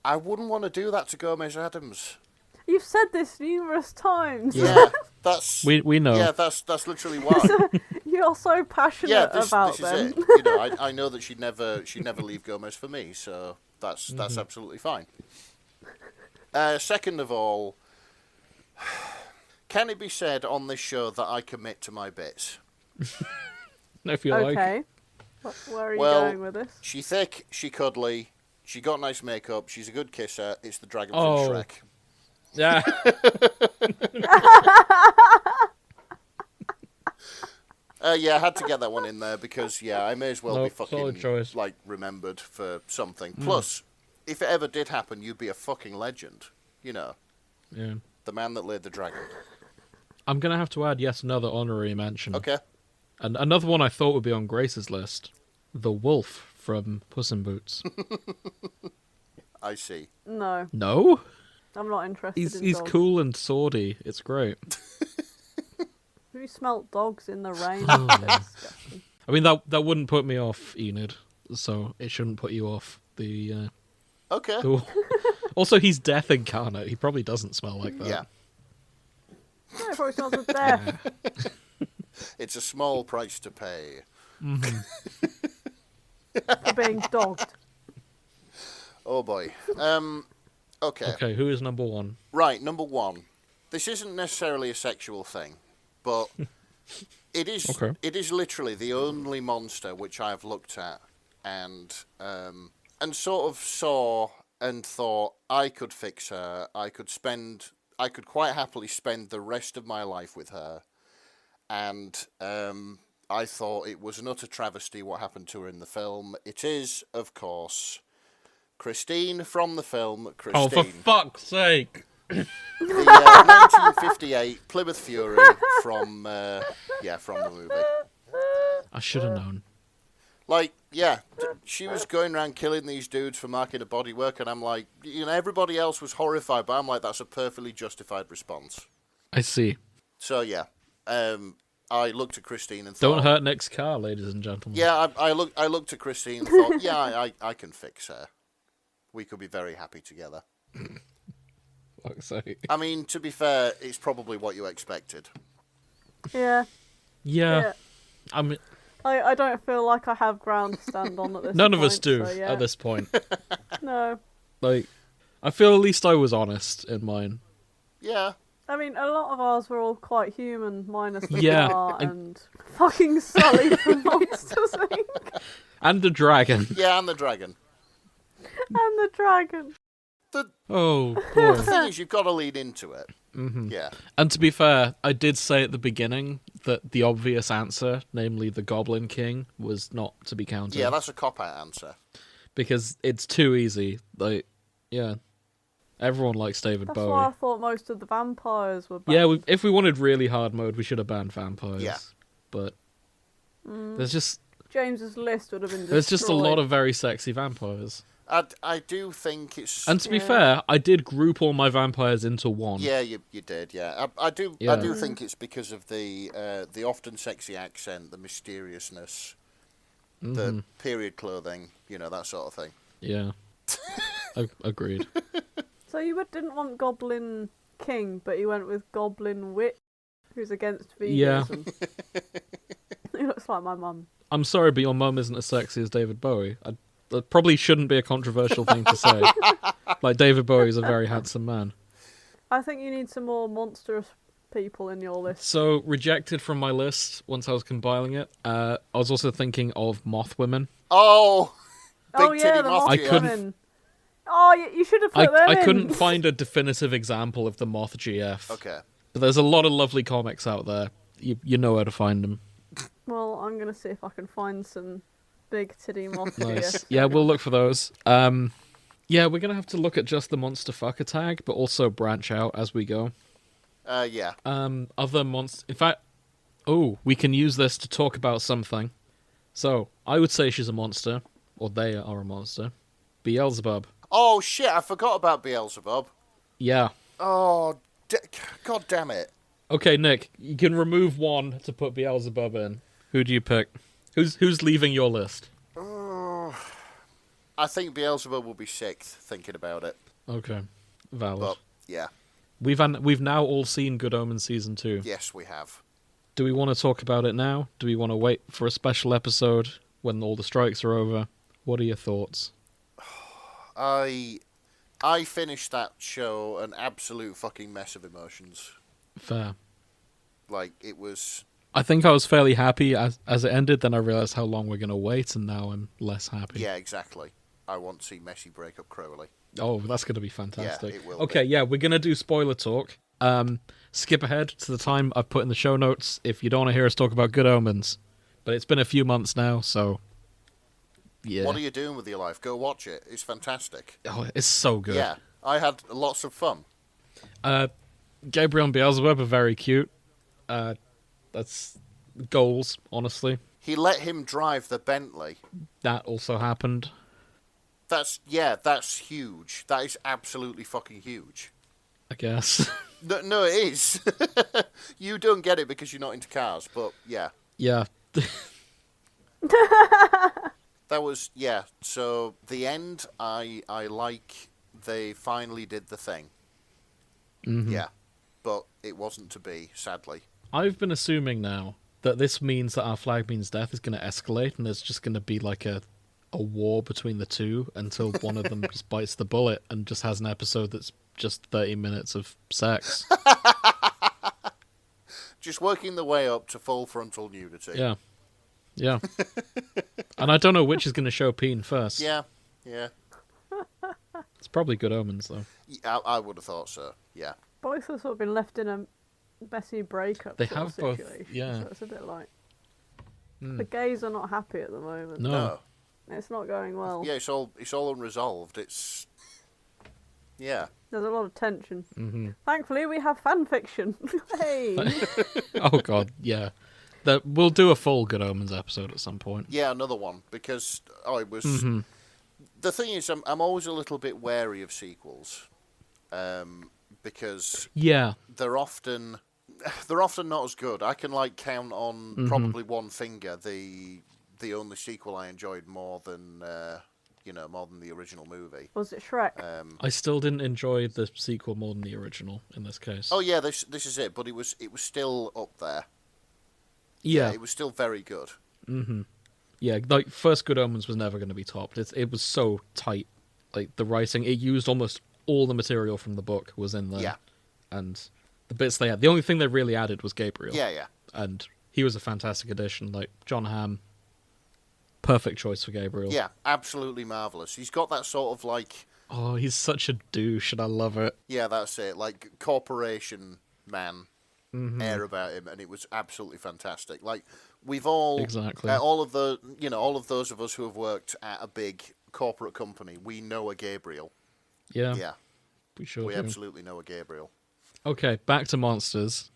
I wouldn't want to do that to Gomez Adams. You've said this numerous times. Yeah, that's We know. Yeah, that's literally why. You're so passionate Yeah, this about is them. it. You know, I know that she'd never leave Gomez for me, so that's absolutely fine. Second of all, can it be said on this show that I commit to my bits? If you like. Okay. Where are you Well, going with this? she thick, she cuddly, she got nice makeup, she's a good kisser. It's the dragon from Oh. Shrek. Yeah. Yeah, I had to get that one in there because, yeah, I may as well be Nope, fucking, solid choice. like, remembered for something. Plus, if it ever did happen, you'd be a fucking legend. You know, Yeah. the man that laid the dragon. I'm going to have to add yet another honorary mention. Okay. And another one I thought would be on Grace's list. The wolf from Puss in Boots. I see. No, No? I'm not interested in He's dogs. cool and swordy. It's great. Have you smelt dogs in the rain? Oh. They're disgusting. I mean, that wouldn't put me off, Enid. So it shouldn't put you off. Okay. Also, he's death incarnate. He probably doesn't smell like that. Yeah. No, it probably smells of death. It's a small price to pay. For being dogged. Oh, boy. Okay. Okay, who is number one? Right, number one. This isn't necessarily a sexual thing, but it is. Okay. It is literally the only monster which I've looked at and sort of saw and thought I could fix her. I could quite happily spend the rest of my life with her, and I thought it was an utter travesty what happened to her in the film. It is, of course, Christine from the film Christine. Oh, for fuck's sake! The 1958 Plymouth Fury from the movie. I should have known. Like, yeah, she was going around killing these dudes for marking a bodywork, and I'm like, everybody else was horrified, but I'm like, that's a perfectly justified response. I see. So, yeah, I looked at Christine and thought... Don't hurt Nick's car, ladies and gentlemen. Yeah, I looked at Christine and thought, yeah, I can fix her. We could be very happy together. Fuck's sake. I mean, to be fair, it's probably what you expected. Yeah. Yeah. I mean, I don't feel like I have ground to stand on at this none point. of us do so, yeah. at this point. No. Like, I feel at least I was honest in mine. Yeah. I mean, a lot of ours were all quite human, minus the Yeah, car and- and fucking Sully from Monsters Inc. And the dragon. Yeah, and the dragon. And the dragon. Oh, The boy. thing is, you've got to lead into it. Hmm. Yeah. And to be fair, I did say at the beginning that the obvious answer, namely the Goblin King, was not to be counted. Yeah, that's a cop-out answer. Because it's too easy. Like, yeah. Everyone likes David That's Bowie. why I thought most of the vampires were banned. Yeah, if we wanted really hard mode, we should have banned vampires. Yeah. But there's just James's list would have been destroyed. there's just a lot of very sexy vampires. I do think it's... And to be Yeah. fair, I did group all my vampires into one. Yeah, you did, yeah. I do Yeah. think it's because of the often sexy accent, the mysteriousness, the period clothing, that sort of thing. Yeah. Agreed. So you didn't want Goblin King, but you went with Goblin Witch, who's against veganism. Yeah. He looks like my mum. I'm sorry, but your mum isn't as sexy as David Bowie. That probably shouldn't be a controversial thing to say. Like, David Bowie is a very handsome man. I think you need some more monstrous people in your list. So, rejected from my list once I was compiling it. I was also thinking of moth women. Oh! Big Oh yeah, titty the moth. moth I couldn't- women. Oh, you should have put them I in. couldn't find a definitive example of the moth GF. Okay. But there's a lot of lovely comics out there. You know where to find them. Well, I'm gonna see if I can find some big titty moth. Nice. Yeah, we'll look for those. Yeah, we're gonna have to look at just the monster fucker tag, but also branch out as we go. Yeah. Other monster. In fact, we can use this to talk about something. So I would say she's a monster, or they are a monster. Beelzebub. Oh, shit, I forgot about Beelzebub. Yeah. Oh, god damn it. Okay, Nick, you can remove one to put Beelzebub in. Who do you pick? Who's leaving your list? I think Beelzebub will be sixth, thinking about it. Okay, valid. But, yeah. We've now all seen Good Omens season 2. Yes, we have. Do we want to talk about it now? Do we want to wait for a special episode when all the strikes are over? What are your thoughts? I finished that show an absolute fucking mess of emotions. Fair. Like, it was... I think I was fairly happy as it ended, then I realised how long we're going to wait, and now I'm less happy. Yeah, exactly. I want to see Messi break up Crowley. Oh, that's going to be fantastic. Yeah, it will okay, be. yeah, we're going to do spoiler talk. Skip ahead to the time I've put in the show notes if you don't want to hear us talk about Good Omens. But it's been a few months now, so... Yeah. What are you doing with your life? Go watch it. It's fantastic. Oh, it's so good. Yeah, I had lots of fun. Gabriel and Beelzebub are very cute. That's goals, honestly. He let him drive the Bentley. That also happened. That's huge. That is absolutely fucking huge. I guess. No, it is. You don't get it because you're not into cars, but yeah. Yeah. That was, yeah. So the end, I like they finally did the thing. Mm-hmm. Yeah, but it wasn't to be, sadly. I've been assuming now that this means that Our Flag Means Death is going to escalate, and there's just going to be like a war between the two until one of them just bites the bullet and just has an episode that's just 30 minutes of sex. Just working the way up to full frontal nudity. Yeah. Yeah. And I don't know which is going to show Peen first. Yeah. It's probably Good Omens, though. I would have thought so, yeah. Both have sort of been left in a messy breakup They sort have of both, situation, yeah. so it's a bit like... The gays are not happy at the moment. No. It's not going well. Yeah, it's all unresolved. It's... Yeah. There's a lot of tension. Mm-hmm. Thankfully, we have fan fiction. Hey! Oh, God, yeah. We'll do a full Good Omens episode at some point. Yeah, another one, because it was... Mm-hmm. The thing is, I'm always a little bit wary of sequels, because Yeah. they're often not as good. I can count on probably one finger the only sequel I enjoyed more than the original movie. Was it Shrek? I still didn't enjoy the sequel more than the original in this case. Oh yeah, this is it. But it was still up there. Yeah. It was still very good. Mm-hmm. Yeah, first Good Omens was never going to be topped. It was so tight. Like, the writing, it used almost all the material from the book was in there. Yeah. And the bits they had, the only thing they really added was Gabriel. Yeah. And he was a fantastic addition. Like, John Hamm, perfect choice for Gabriel. Yeah, absolutely marvellous. He's got that sort of Oh, he's such a douche, and I love it. Yeah, that's it. Corporation man air about him, and it was absolutely fantastic. We've all Exactly. all of those of us who have worked at a big corporate company, we know a Gabriel. Yeah. Yeah, We sure we do. absolutely know a Gabriel. Okay, back to monsters.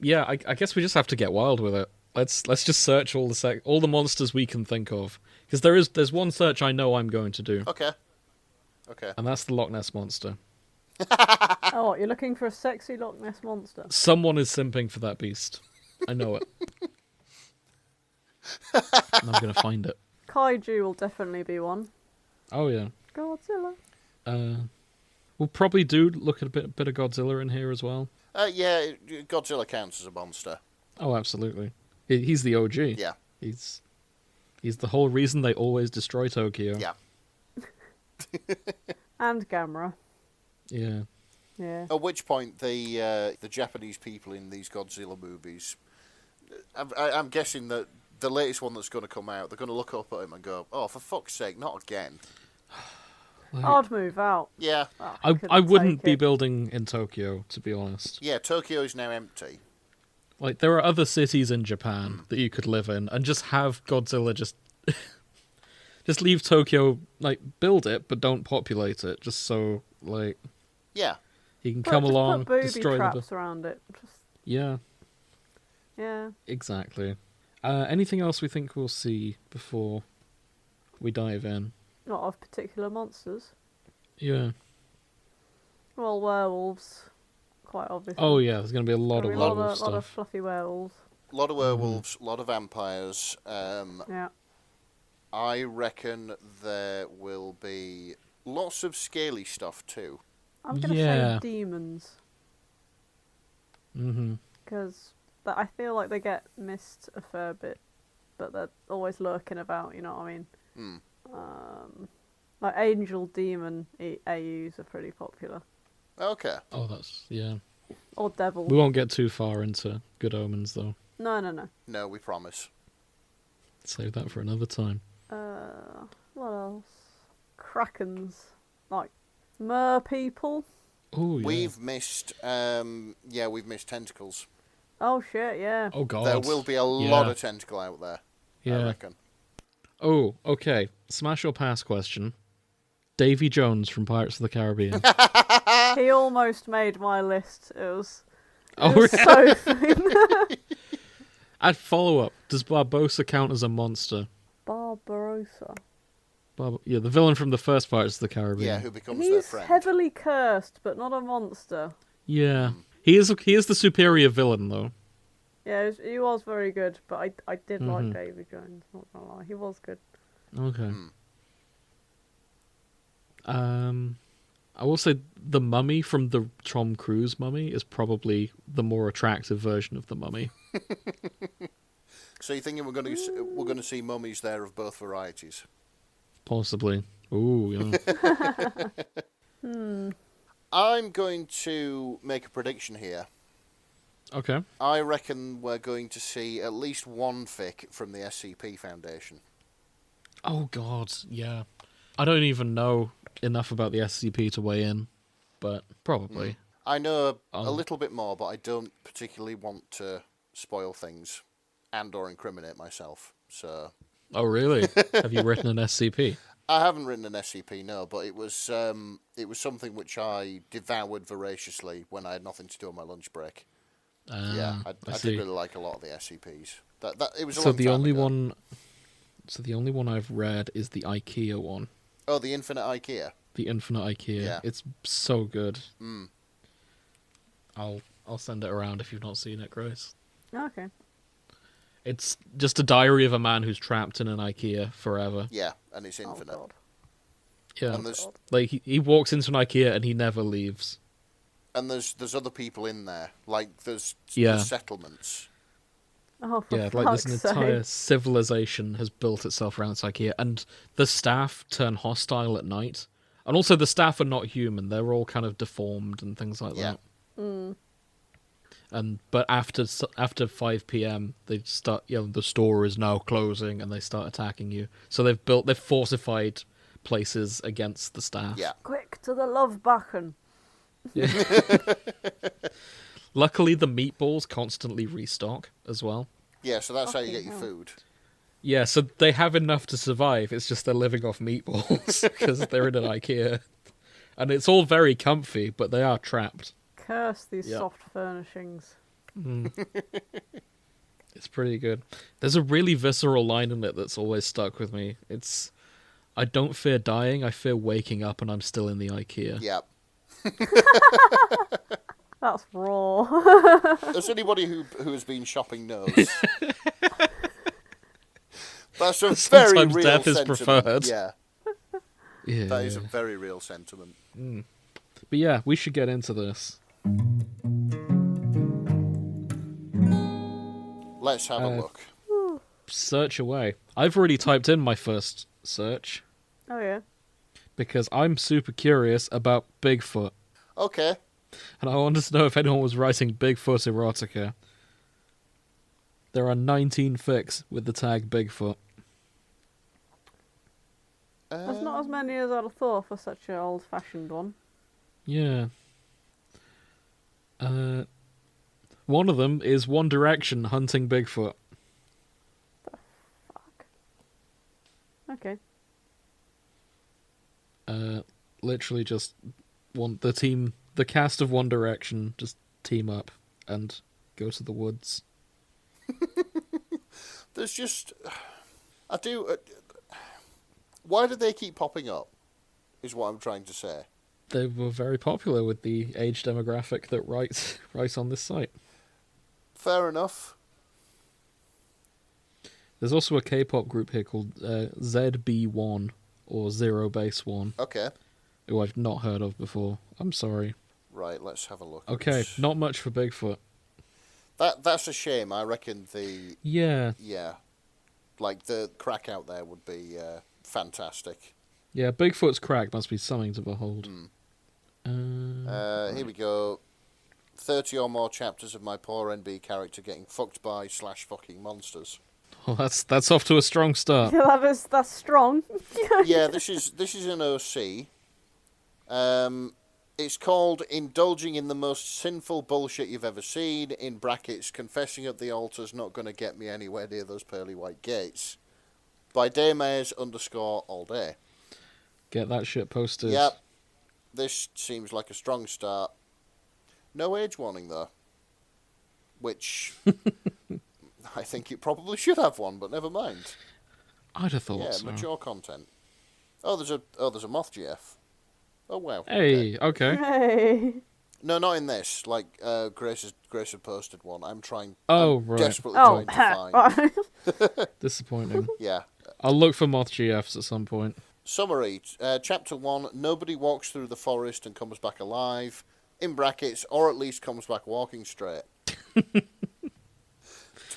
Yeah, I guess we just have to get wild with it. Let's just search all the monsters we can think of, because there's one search I know I'm going to do, Okay. and that's the Loch Ness monster. Oh, what, you're looking for a sexy Loch Ness monster? Someone is simping for that beast. I know it. And I'm gonna find it. Kaiju will definitely be one. Oh yeah. Godzilla. We'll probably look at a bit of Godzilla in here as well. Yeah, Godzilla counts as a monster. Oh, absolutely. He's the OG. Yeah. He's the whole reason they always destroy Tokyo. Yeah. And Gamera. Yeah. Yeah. At which point the Japanese people in these Godzilla movies, I'm guessing that the latest one that's going to come out, they're going to look up at him and go, "Oh, for fuck's sake, not again." I'd move out. Yeah. Oh, I wouldn't take be it. building in Tokyo, to be honest. Yeah, Tokyo is now empty. Like, there are other cities in Japan that you could live in and just have Godzilla just leave Tokyo, build it, but don't populate it, just so, Yeah. he can come along, Put booby destroy traps around it. Yeah, Yeah. exactly. Anything else we think we'll see before we dive in? Not of particular monsters. Yeah. Well, werewolves. Quite obviously. Oh, yeah, there's going to be a lot of There'll be werewolf a lot of stuff. fluffy werewolves. A lot of werewolves, a lot of vampires. Yeah. I reckon there will be lots of scaly stuff too. I'm going to Yeah. say demons. Mm-hmm. Because I feel like they get missed a fair bit. But they're always lurking about, you know what I mean? Hmm. Like angel demon AUs are pretty popular. Okay. Oh, that's, yeah. Or devil. We won't get too far into Good Omens, though. No. No, we promise. Save that for another time. What else? Krakens. Like, mer people. Oh, yeah. We've missed tentacles. Oh, shit, yeah. Oh, God. There will be a lot of tentacle out there, I reckon. Oh, okay. Smash or pass question. Davy Jones from Pirates of the Caribbean. He almost made my list. It was Oh, so thin. At follow-up, does Barbossa count as a monster? Barbarossa. Yeah, the villain from the first Pirates of the Caribbean. Yeah, who becomes their He's friend. heavily cursed, but not a monster. Yeah. He is the superior villain, though. Yeah, he was very good, but I did like Davy Jones, not gonna lie. He was good. Okay. I will say the mummy from the Tom Cruise Mummy is probably the more attractive version of the mummy. So you're thinking we're going to see mummies there of both varieties? Possibly. Ooh, yeah. I'm going to make a prediction here. Okay. I reckon we're going to see at least one fic from the SCP Foundation. Oh, God, yeah. I don't even know enough about the SCP to weigh in, but probably. I know a little bit more, but I don't particularly want to spoil things and or incriminate myself. So. Oh, really? Have you written an SCP? I haven't written an SCP, no, but it was something which I devoured voraciously when I had nothing to do on my lunch break. Yeah, I did really like a lot of the SCPs. It was a long the time only ago. one. So the only one I've read is the IKEA one. Oh, the Infinite IKEA. The Infinite IKEA. Yeah. It's so good. I'll send it around if you've not seen it, Grace. Okay. It's just a diary of a man who's trapped in an IKEA forever. Yeah, and it's infinite. Oh, God. Yeah, And there's like he walks into an IKEA and he never leaves. there's other people in there. Like there's settlements. Oh, for Yeah, like this fuck's entire sake. civilization has built itself around this IKEA, and the staff turn hostile at night. And also, the staff are not human; they're all kind of deformed and things like that. But after 5 p.m., they start. The store is now closing, and they start attacking you. So they've fortified places against the staff. Yeah. Quick to the love button. Luckily, the meatballs constantly restock as well. Yeah, so that's how you Fucking get your hell. food. Yeah, so they have enough to survive. It's just they're living off meatballs because they're in an IKEA. And it's all very comfy, but they are trapped. Curse these Yep. soft furnishings. It's pretty good. There's a really visceral line in it that's always stuck with me. It's, I don't fear dying, I fear waking up and I'm still in the IKEA. Yeah. That's raw. As anybody who has been shopping knows. That's a very Sometimes real death is sentiment. preferred. Yeah, Yeah. that is a very real sentiment. But yeah, we should get into this. Let's have a look. Search away. I've already typed in my first search Oh, yeah. because I'm super curious about Bigfoot. Okay. And I wanted to know if anyone was writing Bigfoot erotica. There are 19 fics with the tag Bigfoot. That's not as many as I'd have thought for such an old-fashioned one. Yeah. One of them is One Direction hunting Bigfoot. Fuck. Okay. Literally just the cast of One Direction just team up and go to the woods. There's just... why do they keep popping up, is what I'm trying to say. They were very popular with the age demographic that writes on this site. Fair enough. There's also a K-pop group here called ZB1 or Zero Base One, Okay. who I've not heard of before. I'm sorry. Right, let's have a look. Okay, not much for Bigfoot. That's a shame. I reckon Yeah, like the crack out there would be fantastic. yeah. Bigfoot's crack must be something to behold. Here we go. 30 or more chapters of my poor NB character getting fucked by / fucking monsters. Well, that's off to a strong start. Yeah, that's strong. Yeah, this is an OC. It's called Indulging in the Most Sinful Bullshit You've Ever Seen, in brackets, confessing at the altar's not going to get me anywhere near those pearly white gates. By Daymairs _ all day. Get that shit posted. Yep. This seems like a strong start. No age warning, though. Which I think it probably should have one, but never mind. I'd have thought Yeah, so. mature content. Oh, there's a moth GF. Oh wow. Hey, okay. Hey. No, not in this. Like Grace had posted one. I'm Right. desperately Oh, trying to find. Disappointing. Yeah. I'll look for moth GFs at some point. Summary. Chapter 1. Nobody walks through the forest and comes back alive. In brackets, or at least comes back walking straight. To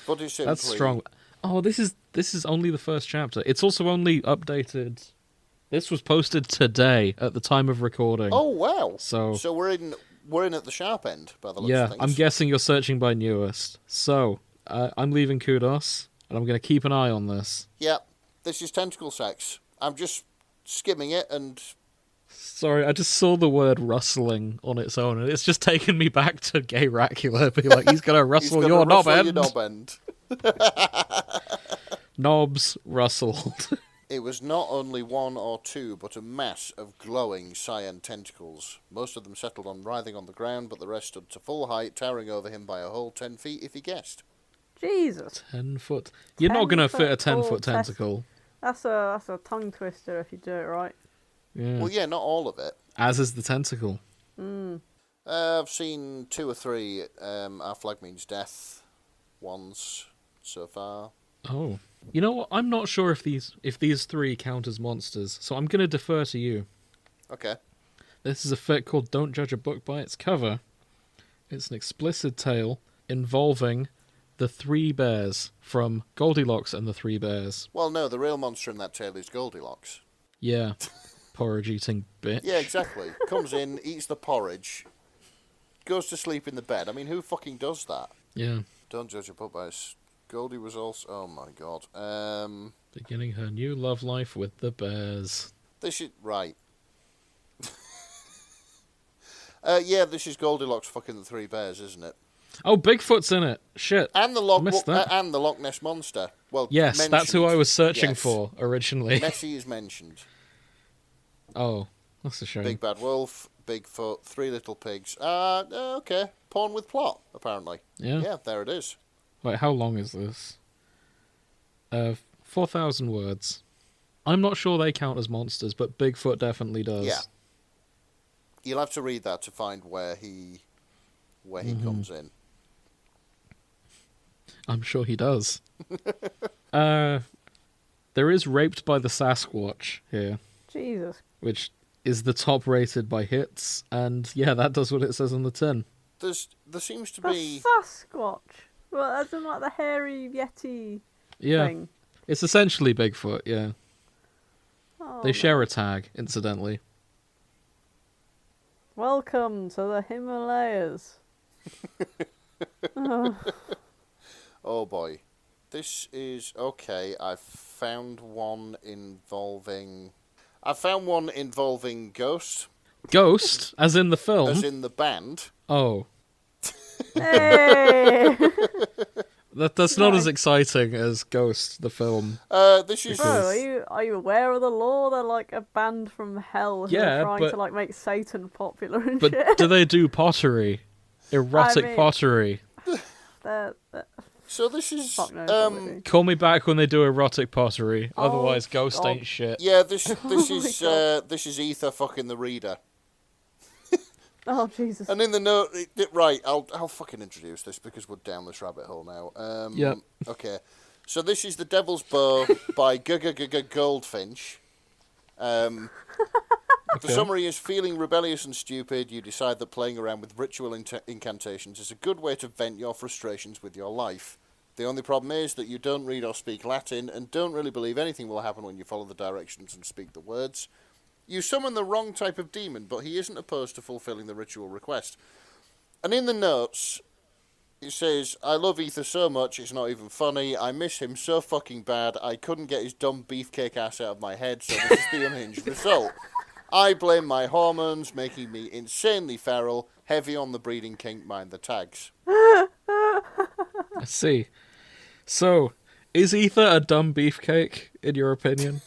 put it simply, That's strong. Oh, this is only the first chapter. It's also only updated. This was posted today at the time of recording. Oh wow! So we're in at the sharp end by the looks yeah, of things. I'm guessing you're searching by newest. So I'm leaving kudos, and I'm going to keep an eye on this. Yeah, this is tentacle sex. I'm just skimming it, and Sorry, I just saw the word rustling on its own, and it's just taken me back to Gay Racula. Be like, he's going to rustle he's your gonna knob rustle end. your knob end. Knobs rustled. It was not only one or two, but a mass of glowing cyan tentacles. Most of them settled on writhing on the ground, but the rest stood to full height, towering over him by a whole 10 feet if he guessed. Jesus. 10 foot. You're not going to fit a 10 tall foot test- tentacle. That's a tongue twister if you do it right. Yeah. Well, yeah, not all of it. As is the tentacle. I've seen 2 or 3 Our Flag Means Death ones so far. Oh. You know what? I'm not sure if these 3 count as monsters, so I'm going to defer to you. Okay. This is a fic called Don't Judge a Book by Its Cover. It's an explicit tale involving the 3 bears from Goldilocks and the 3 Bears. Well, no, the real monster in that tale is Goldilocks. Yeah. Porridge-eating bitch. Yeah, exactly. Comes in, eats the porridge, goes to sleep in the bed. I mean, who fucking does that? Yeah. Don't judge a book by its... Goldie was also... Oh, my God. Beginning her new love life with the bears. This is... Right. Yeah, this is Goldilocks fucking the 3 bears, isn't it? Oh, Bigfoot's in it. Shit. And the Missed that. and the Loch Ness Monster. Well, Yes, mentioned. that's who I was searching Yes. for originally. Nessie is mentioned. Oh, that's a shame. Big Bad Wolf, Bigfoot, 3 Little Pigs. Okay. Porn with plot, apparently. Yeah. Yeah, there it is. Wait, how long is this? 4,000 words. I'm not sure they count as monsters, but Bigfoot definitely does. Yeah. You'll have to read that to find where he comes in. I'm sure he does. There is Raped by the Sasquatch here, Jesus. which is the top rated by hits, and yeah, that does what it says on the tin. There seems to The be... Sasquatch. Well, as in like the hairy Yeti Yeah, thing. it's essentially Bigfoot, yeah. Oh, They share a tag, incidentally. Welcome to the Himalayas. Oh boy. This is... Okay, I found one involving Ghost, Ghost, as in the film. as in the band. Oh, Hey! that's not as exciting as Ghost, the film. This is... Bro, are you aware of the law? They're like a band from hell who Yeah, are trying but- to like make Satan popular and But shit. do they do pottery? Erotic I mean- pottery. They're So this is... fuck knows what they do. Call me back when they do erotic pottery. Oh, Otherwise, Ghost God. ain't shit. Yeah, this my is God. this is Ether fucking the reader. Oh Jesus! And in the note, right, I'll fucking introduce this because we're down this rabbit hole now. Yep. Okay, so this is The Devil's Bow by Goldfinch. The summary is: feeling rebellious and stupid, you decide that playing around with ritual incantations is a good way to vent your frustrations with your life. The only problem is that you don't read or speak Latin and don't really believe anything will happen when you follow the directions and speak the words. You summon the wrong type of demon, but he isn't opposed to fulfilling the ritual request. And in the notes, it says, I love Ether so much, it's not even funny. I miss him so fucking bad, I couldn't get his dumb beefcake ass out of my head, so this is the unhinged result. I blame my hormones, making me insanely feral, heavy on the breeding kink, mind the tags. I see. So, is Ether a dumb beefcake, in your opinion?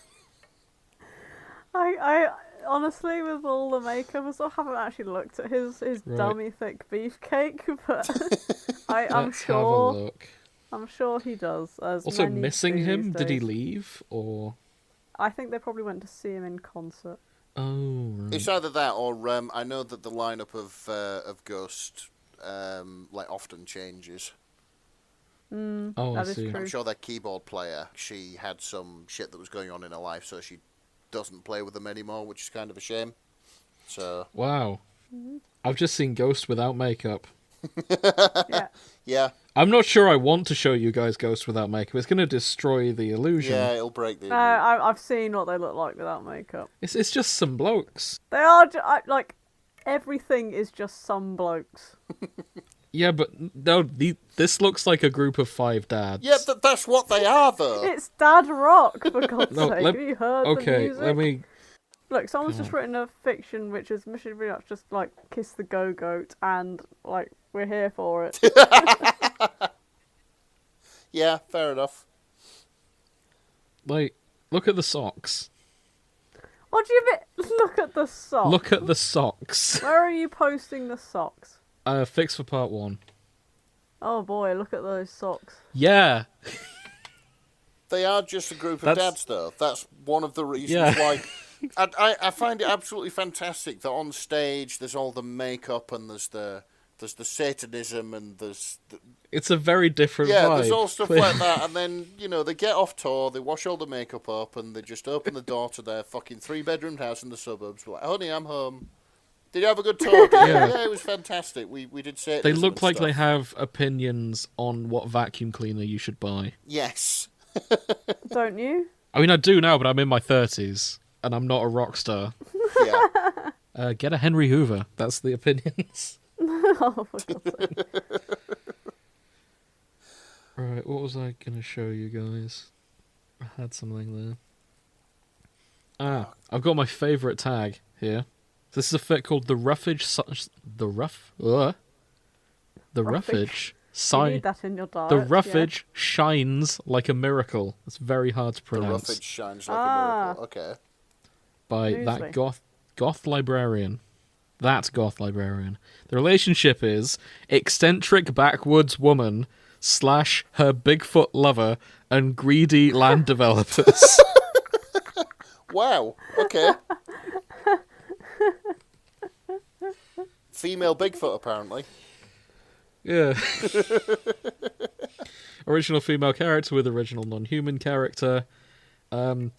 I honestly, with all the makeup and stuff, haven't actually looked at his Right. dummy thick beefcake, but I'm Let's sure. have a look. I'm sure he does. As Also, many missing do him? these Did he days. leave? Or... I think they probably went to see him in concert. Oh, right. It's either that or I know that the lineup of Ghost often changes. Oh, I That is see. true. I'm sure their keyboard player, she had some shit that was going on in her life, so she doesn't play with them anymore, which is kind of a shame. So Wow. I've just seen Ghost without makeup. Yeah. yeah, I'm not sure I want to show you guys Ghost without makeup. It's going to destroy the illusion. yeah, it'll break the. I've seen what they look like without makeup. It's just some blokes. They are like everything is just some blokes. Yeah, but no, this looks like a group of 5 dads. Yeah, that's what they are, though. It's dad rock, for God's No, sake. let- Have you heard the Okay, music? let me... Look, someone's just written a fiction which is mission pretty much just like Kiss the Go-Goat, and like we're here for it. Yeah, fair enough. Like, look at the socks. What do you mean? Look at the socks. Look at the socks. Where are you posting the socks? Fix for part 1. Oh boy, look at those socks. Yeah. They are just a group of That's- dads, though. That's one of the reasons Yeah. why. I find it absolutely fantastic that on stage there's all the makeup and there's the Satanism and It's a very different yeah, vibe. there's all stuff Clear- like that, and then they get off tour, they wash all the makeup up, and they just open the door to their fucking 3-bedroom house in the suburbs. Like, honey, I'm home. Did you have a good tour? Yeah, it was fantastic. We did say They look like they have opinions on what vacuum cleaner you should buy. Yes. Don't you? I mean, I do now, but I'm in my 30s, and I'm not a rock star. Yeah. Get a Henry Hoover. That's the opinions. Oh, for God's sake. Right, what was I going to show you guys? I had something there. I've got my favourite tag here. This is a fit called the Roughage... The Roughage... You need that in your diet. The Roughage shines like a miracle. It's very hard to The pronounce. roughage shines like a miracle. Okay. By Who's that they? goth librarian. That goth librarian. The relationship is eccentric backwoods woman / her Bigfoot lover and greedy land developers. Wow. Okay. Female Bigfoot, apparently. Yeah. Original female character with original non-human character. In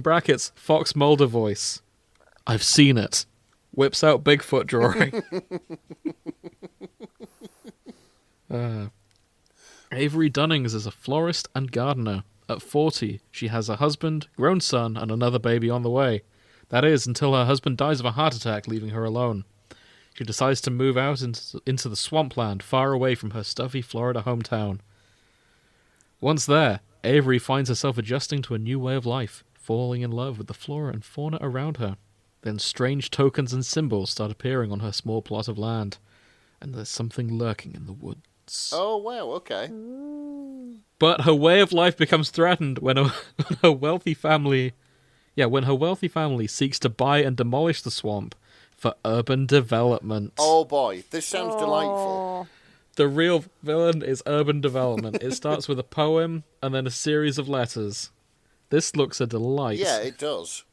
brackets, Fox Mulder voice. I've seen it. Whips out Bigfoot drawing. Avery Dunnings is a florist and gardener. At 40, she has a husband, grown son, and another baby on the way. That is, until her husband dies of a heart attack, leaving her alone. She decides to move out into the swampland, far away from her stuffy Florida hometown. Once there, Avery finds herself adjusting to a new way of life, falling in love with the flora and fauna around her. Then strange tokens and symbols start appearing on her small plot of land, and there's something lurking in the woods. Oh, wow, okay. But her way of life becomes threatened when her wealthy family seeks to buy and demolish the swamp for urban development. Oh, boy. This sounds delightful. Oh, The real villain is urban development. It starts with a poem and then a series of letters. This looks a delight. Yeah, it does.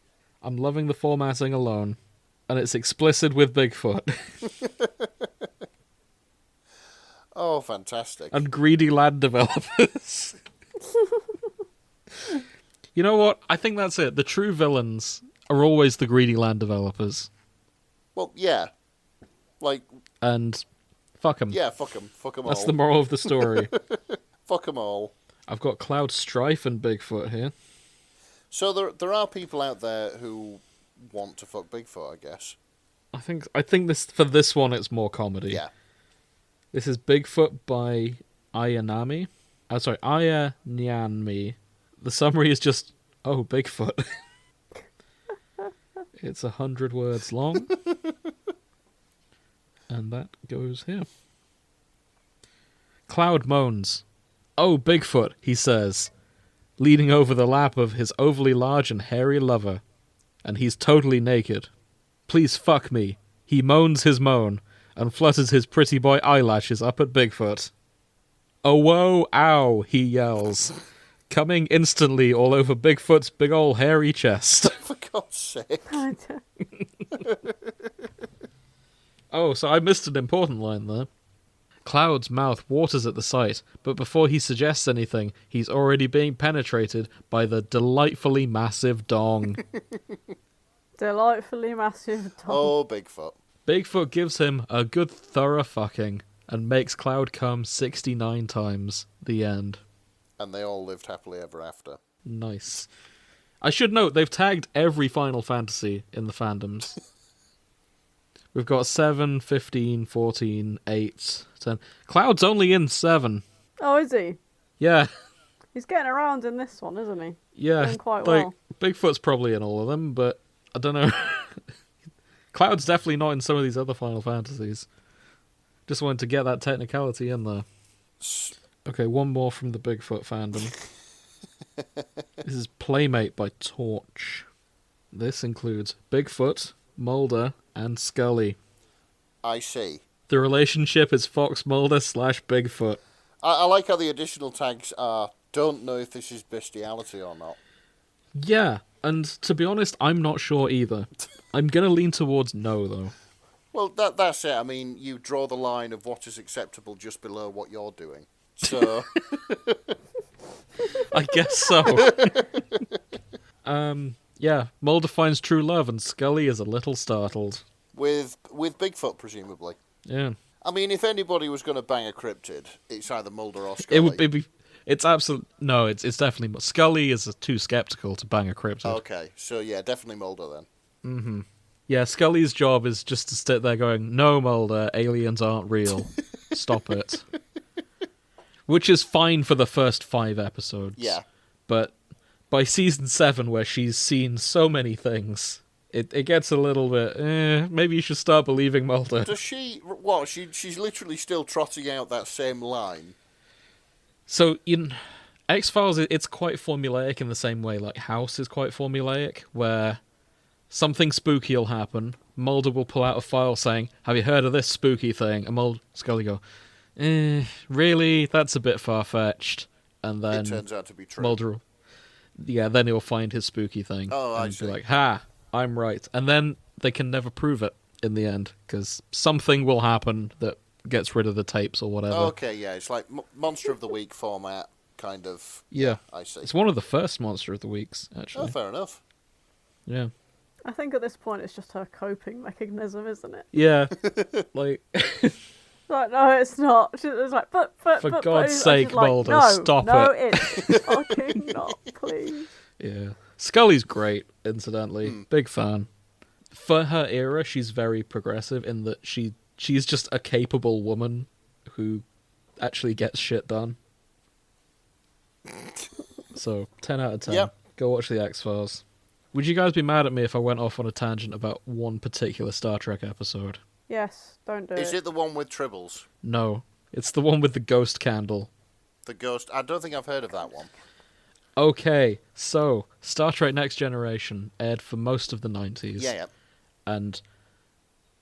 I'm loving the formatting alone. And it's explicit with Bigfoot. Oh, fantastic. And greedy land developers. You know what? I think that's it. The true villains are always the greedy land developers. Well, yeah. Like, And fuck them. yeah, fuck them. Fuck them all. That's the moral of the story. Fuck them all. I've got Cloud Strife and Bigfoot here. So there are people out there who want to fuck Bigfoot, I guess. I think this for this one it's more comedy. Yeah. This is Bigfoot by Ayanami. Oh, sorry, Ayanami. The summary is just, oh, Bigfoot. It's 100 words long. And that goes here. Cloud moans. Oh, Bigfoot, he says, leaning over the lap of his overly large and hairy lover. And he's totally naked. Please fuck me. He moans his moan and flutters his pretty boy eyelashes up at Bigfoot. Oh, whoa, ow, he yells, coming instantly all over Bigfoot's big ol' hairy chest. For God's sake. Oh, so I missed an important line there. Cloud's mouth waters at the sight, but before he suggests anything, he's already being penetrated by the delightfully massive dong. Delightfully massive dong. Oh, Bigfoot. Bigfoot gives him a good thorough fucking and makes Cloud come 69 times. The end. And they all lived happily ever after. Nice. I should note, they've tagged every Final Fantasy in the fandoms. We've got 7, 15, 14, 8, 10. Cloud's only in 7. Oh, is he? Yeah. He's getting around in this one, isn't he? Yeah. Doing quite like, well. Bigfoot's probably in all of them, but I don't know. Cloud's definitely not in some of these other Final Fantasies. Just wanted to get that technicality in there. Okay, one more from the Bigfoot fandom. This is Playmate by Torch. This includes Bigfoot, Mulder, and Scully. I see. The relationship is Fox Mulder / Bigfoot. I like how the additional tags are, don't know if this is bestiality or not. Yeah, and to be honest, I'm not sure either. I'm going to lean towards no, though. Well, that's it. I mean, you draw the line of what is acceptable just below what you're doing. So... I guess so. Yeah, Mulder finds true love and Scully is a little startled. With Bigfoot, presumably. Yeah. I mean, if anybody was going to bang a cryptid, it's either Mulder or Scully. It would be... It's absolute... No, it's definitely... Scully is too skeptical to bang a cryptid. Okay, so yeah, definitely Mulder then. Mm-hmm. Yeah, Scully's job is just to sit there going, no, Mulder, aliens aren't real. Stop it. Which is fine for the first 5 episodes. Yeah. But by season 7, where she's seen so many things, it gets a little bit, maybe you should start believing Mulder. Does she... What? She's literally still trotting out that same line. So, in X-Files, it's quite formulaic in the same way, like House is quite formulaic, where something spooky will happen, Mulder will pull out a file saying, have you heard of this spooky thing? And Scully go, really? That's a bit far-fetched. And then It turns out to be true. Mulder, then he'll find his spooky thing. Oh, I and see. be like, ha, I'm right. And then they can never prove it in the end, because something will happen that gets rid of the tapes or whatever. Okay, yeah, it's like Monster of the Week format, kind of. Yeah. I see. It's one of the first Monster of the Weeks, Oh, actually. fair enough. Yeah. I think at this point it's just her coping mechanism, isn't it? Yeah. Like... Like, no, it's not. She's like, but For God's she's sake, like, Mulder, no, stop no, it. it's fucking not, please. Yeah. Scully's great, incidentally. Big fan. For her era, she's very progressive in that she's just a capable woman who actually gets shit done. So, 10 out of 10. Yep. Go watch the X-Files. Would you guys be mad at me if I went off on a tangent about one particular Star Trek episode? Yes, don't do Is it the one with tribbles? No. It's the one with the ghost candle. The ghost... I don't think I've heard of that one. Okay, so Star Trek Next Generation aired for most of the 90s. Yeah. And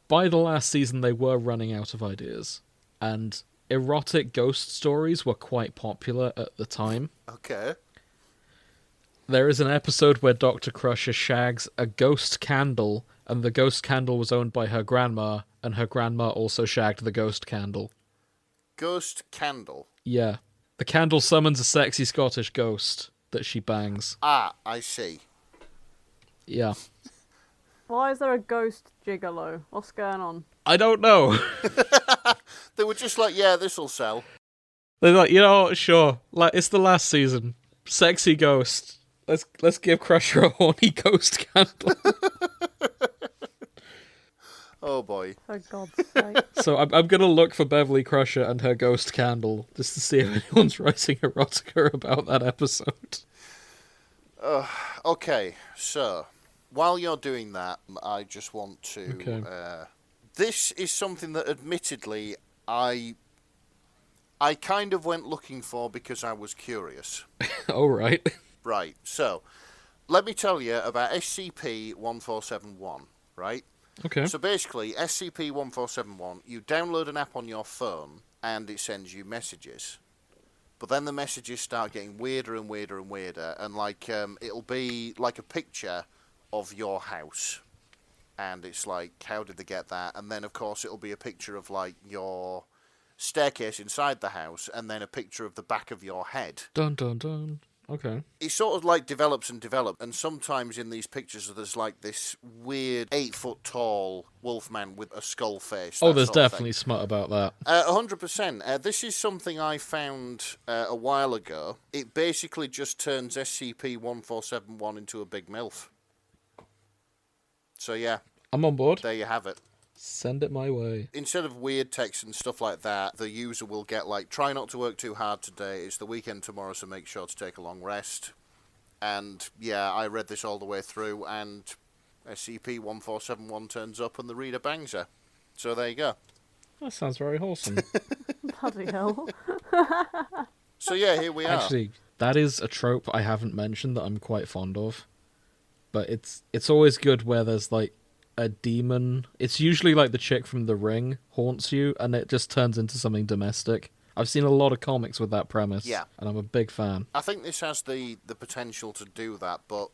by the last season, they were running out of ideas. And erotic ghost stories were quite popular at the time. Okay. There is an episode where Dr. Crusher shags a ghost candle, and the ghost candle was owned by her grandma, and her grandma also shagged the ghost candle. Ghost candle. Yeah. The candle summons a sexy Scottish ghost that she bangs. Ah, I see. Yeah. Why is there a ghost gigolo? What's going on? I don't know. They were just like, yeah, this'll sell. They're like, you know, sure. Like, it's the last season. Sexy ghost. Let's give Crusher a horny ghost candle. Oh boy. For God's sake. So I'm gonna look for Beverly Crusher and her ghost candle just to see if anyone's writing erotica about that episode. Okay, so while you're doing that, I just want to. Okay. This is something that, admittedly, I kind of went looking for because I was curious. All right. Right. So, let me tell you about SCP-1471. Right. Okay. So basically, SCP-1471, you download an app on your phone and it sends you messages. But then the messages start getting weirder and weirder and weirder, and it'll be like a picture of your house, and it's like, how did they get that? And then of course it'll be a picture of like your staircase inside the house, and then a picture of the back of your head. Dun dun dun. Okay. It sort of like develops and develops, and sometimes in these pictures there's like this weird 8-foot tall wolfman with a skull face. Oh, there's definitely smut about that. 100%. This is something I found a while ago. It basically just turns SCP-1471 into a big MILF. So yeah. I'm on board. There you have it. Send it my way. Instead of weird text and stuff like that, the user will get like, try not to work too hard today. It's the weekend tomorrow, so make sure to take a long rest. And yeah, I read this all the way through, and SCP-1471 turns up and the reader bangs her. So there you go. That sounds very wholesome. Bloody hell. So yeah, here we are. Actually, that is a trope I haven't mentioned that I'm quite fond of. But it's always good where there's like a demon. It's usually like the chick from The Ring haunts you, and it just turns into something domestic. I've seen a lot of comics with that premise, Yeah. and I'm a big fan. I think this has the potential to do that, but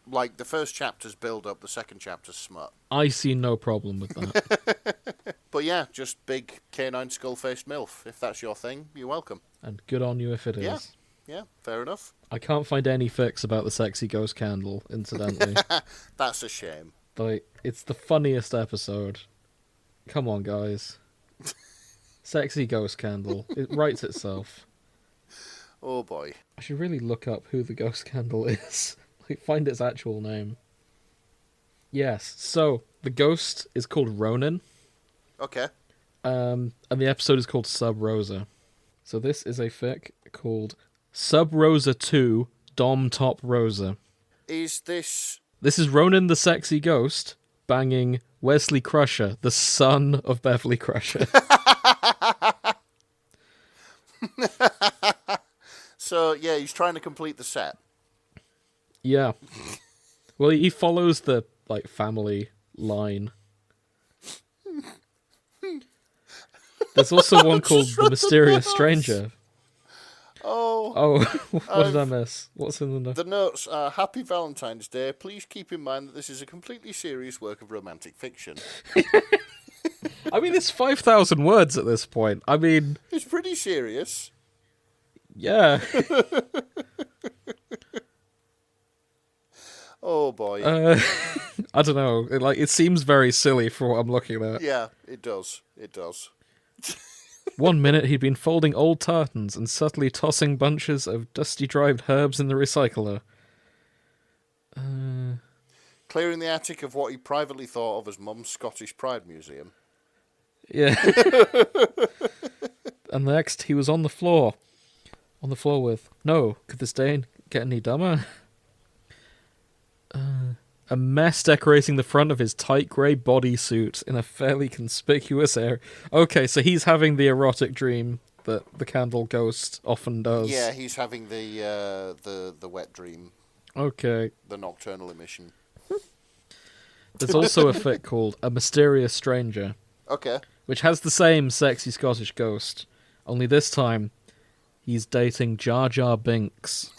like the first chapter's build up, the second chapter's smut. I see no problem with that. But yeah, just big canine skull-faced MILF. If that's your thing, you're welcome. And good on you if it is. Yeah. Yeah, fair enough. I can't find any fix about the sexy ghost candle, incidentally. That's a shame. Like, it's the funniest episode. Come on, guys. Sexy ghost candle. It writes itself. Oh boy. I should really look up who the ghost candle is. Like, find its actual name. Yes, so, the ghost is called Ronin. Okay. And the episode is called Sub Rosa. So this is a fic called Sub Rosa 2 Dom Top Rosa. Is this... This is Ronin the sexy ghost banging Wesley Crusher, the son of Beverly Crusher. So, yeah, he's trying to complete the set. Yeah. Well, he follows the, like, family line. There's also one called The Mysterious Stranger. Oh, what did I miss? What's in the note? The notes are, Happy Valentine's Day. Please keep in mind that this is a completely serious work of romantic fiction. I mean, it's 5,000 words at this point. I mean... It's pretty serious. Yeah. Oh, boy. I don't know. It seems very silly for what I'm looking at. Yeah, it does. It does. 1 minute he'd been folding old tartans and subtly tossing bunches of dusty dried herbs in the recycler. Clearing the attic of what he privately thought of as Mum's Scottish Pride Museum. Yeah. And next he was on the floor. On the floor with, no, could this day get any dumber? A mess decorating the front of his tight grey bodysuit in a fairly conspicuous area. Okay, so he's having the erotic dream that the candle ghost often does. Yeah, he's having the wet dream. Okay. The nocturnal emission. There's also a fic called A Mysterious Stranger. Okay. Which has the same sexy Scottish ghost, only this time he's dating Jar Jar Binks.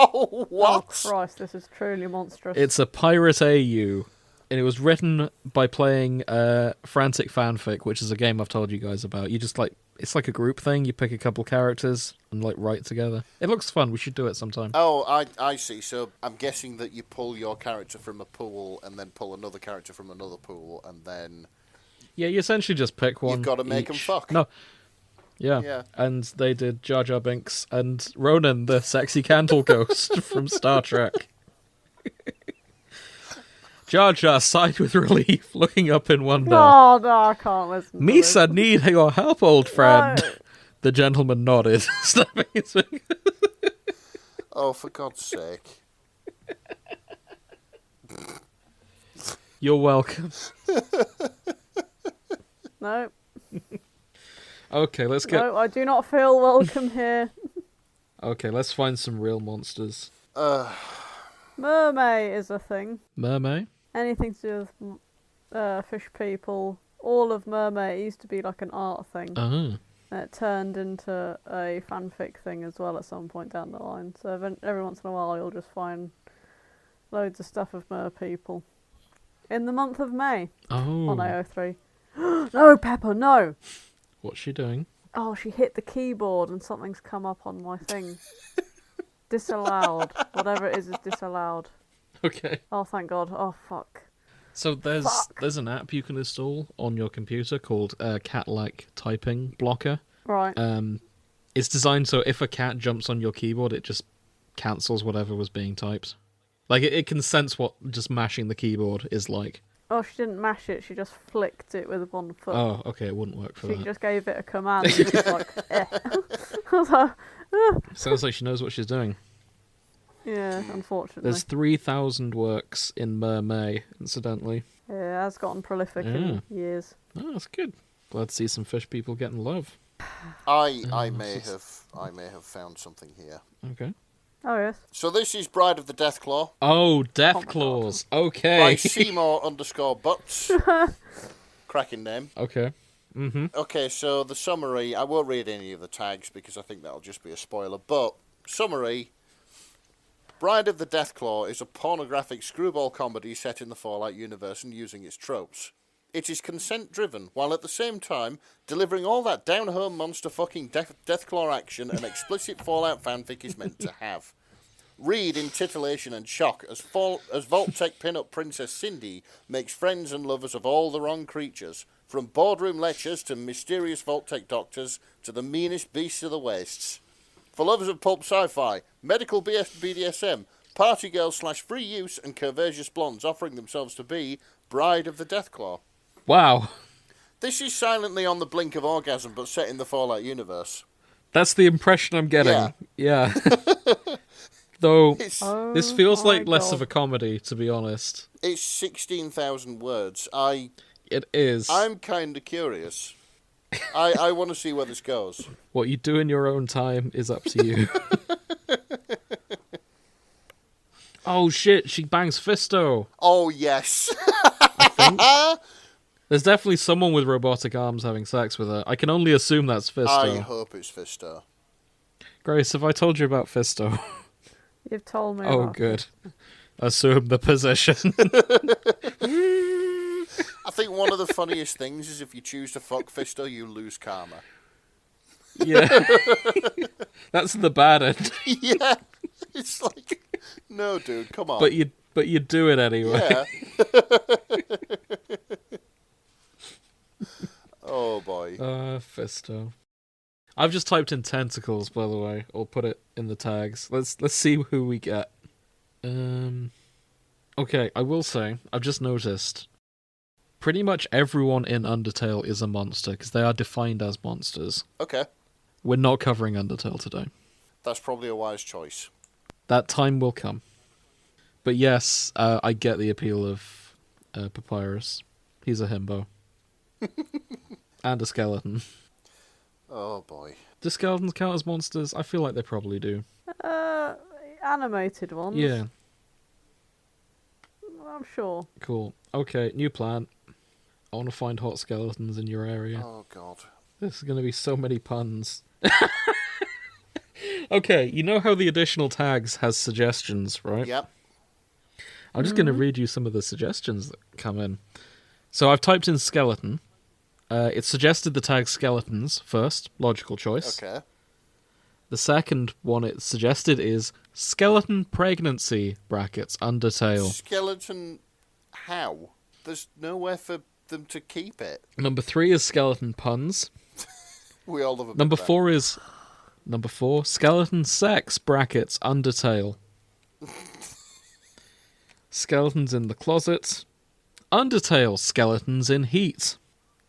Oh, what? Oh Christ, this is truly monstrous. It's a pirate AU, and it was written by playing Frantic Fanfic, which is a game I've told you guys about. You just it's like a group thing. You pick a couple characters and write together. It looks fun. We should do it sometime. Oh, I see. So I'm guessing that you pull your character from a pool and then pull another character from another pool, and then Yeah, you essentially just pick one. you've got to make them each. fuck. No. Yeah, and they did Jar Jar Binks and Ronan, the sexy candle ghost from Star Trek. Jar Jar sighed with relief, looking up in wonder. Oh, no, I can't listen to this. Misa need your help, old friend. No. The gentleman nodded, snapping his finger. Oh, for God's sake. You're welcome. No. Okay, let's get... No, I do not feel welcome here. Okay, let's find some real monsters. Mermaid is a thing. Mermaid? Anything to do with fish people. All of Mermaid used to be like an art thing. Oh. And it turned into a fanfic thing as well at some point down the line. So every once in a while you'll just find loads of stuff of mer people. In the month of May on Oh. AO3. No, Pepper, no! What's she doing? Oh, she hit the keyboard and something's come up on my thing. Disallowed. Whatever it is disallowed. Okay. Oh, thank God. Oh, fuck. So there's Fuck. there's an app you can install on your computer called Cat-like Typing Blocker. Right. It's designed so if a cat jumps on your keyboard, it just cancels whatever was being typed. Like, it can sense what just mashing the keyboard is like. Oh, she didn't mash it, she just flicked it with one foot. Oh, okay, it wouldn't work for She that. just gave it a command and it was like, eh. I was like, Sounds like she knows what she's doing. yeah, unfortunately. There's 3,000 works in Mermaid, incidentally. Yeah, it has gotten prolific in years. Oh, that's good. Glad to see some fish people getting love. I may have found something here. Okay. Oh, yes. So this is Bride of the Deathclaw Oh, Death Oh my Claws. by Okay. Seymour_Butts. Cracking name. Okay. Mm-hmm. Okay, so the summary, I won't read any of the tags because I think that'll just be a spoiler, but summary, Bride of the Deathclaw is a pornographic screwball comedy set in the Fallout universe and using its tropes. It is consent-driven, while at the same time delivering all that down-home monster-fucking Deathclaw action and explicit Fallout fanfic is meant to have. Read in titillation and shock as Vault-Tec pin-up Princess Cindy makes friends and lovers of all the wrong creatures, from boardroom lectures to mysterious Vault-Tec doctors to the meanest beasts of the wastes. For lovers of pulp sci-fi, medical BDSM, party girls / free use and curvaceous blondes offering themselves to be Bride of the Deathclaw. Wow. This is silently on the blink of orgasm, but set in the Fallout universe. That's the impression I'm getting. Yeah. Though, Oh, this feels my like less God. of a comedy, to be honest. It's 16,000 words. It is. I'm kind of curious. I want to see where this goes. What you do in your own time is up to you. Oh shit, she bangs Fisto. Oh, yes. There's definitely someone with robotic arms having sex with her. I can only assume that's I Fisto. hope it's Fisto. Grace, have I told you about Fisto? You've told me Oh, about good. Assume the position. I think one of the funniest things is if you choose to fuck Fisto, you lose karma. Yeah. That's the bad end. Yeah. It's like, no, dude, come on. But you do it anyway. Yeah. Oh, boy. Fisto. I've just typed in tentacles, by the way. I'll put it in the tags. Let's see who we get. Okay, I will say, I've just noticed, pretty much everyone in Undertale is a monster, because they are defined as monsters. Okay. We're not covering Undertale today. That's probably a wise choice. That time will come. But yes, I get the appeal of Papyrus. He's a himbo. And a skeleton. Oh, boy. Do skeletons count as monsters? I feel like they probably do. animated ones. Yeah, I'm sure. cool. Okay, new plan. I want to find hot skeletons in your area. Oh, God. This is going to be so many puns. Okay, you know how the additional tags has suggestions, right? Yep. I'm just going to read you some of the suggestions that come in. So I've typed in skeleton. It suggested the tag skeletons first, logical choice. Okay. The second one it suggested is skeleton pregnancy, brackets, Undertale. Skeleton, how? There's nowhere for them to keep it. Number 3 is skeleton puns. We all love a bit Number of that. 4 is... Number 4, skeleton sex, brackets, Undertale. Skeletons in the closet. Undertale, skeletons in heat.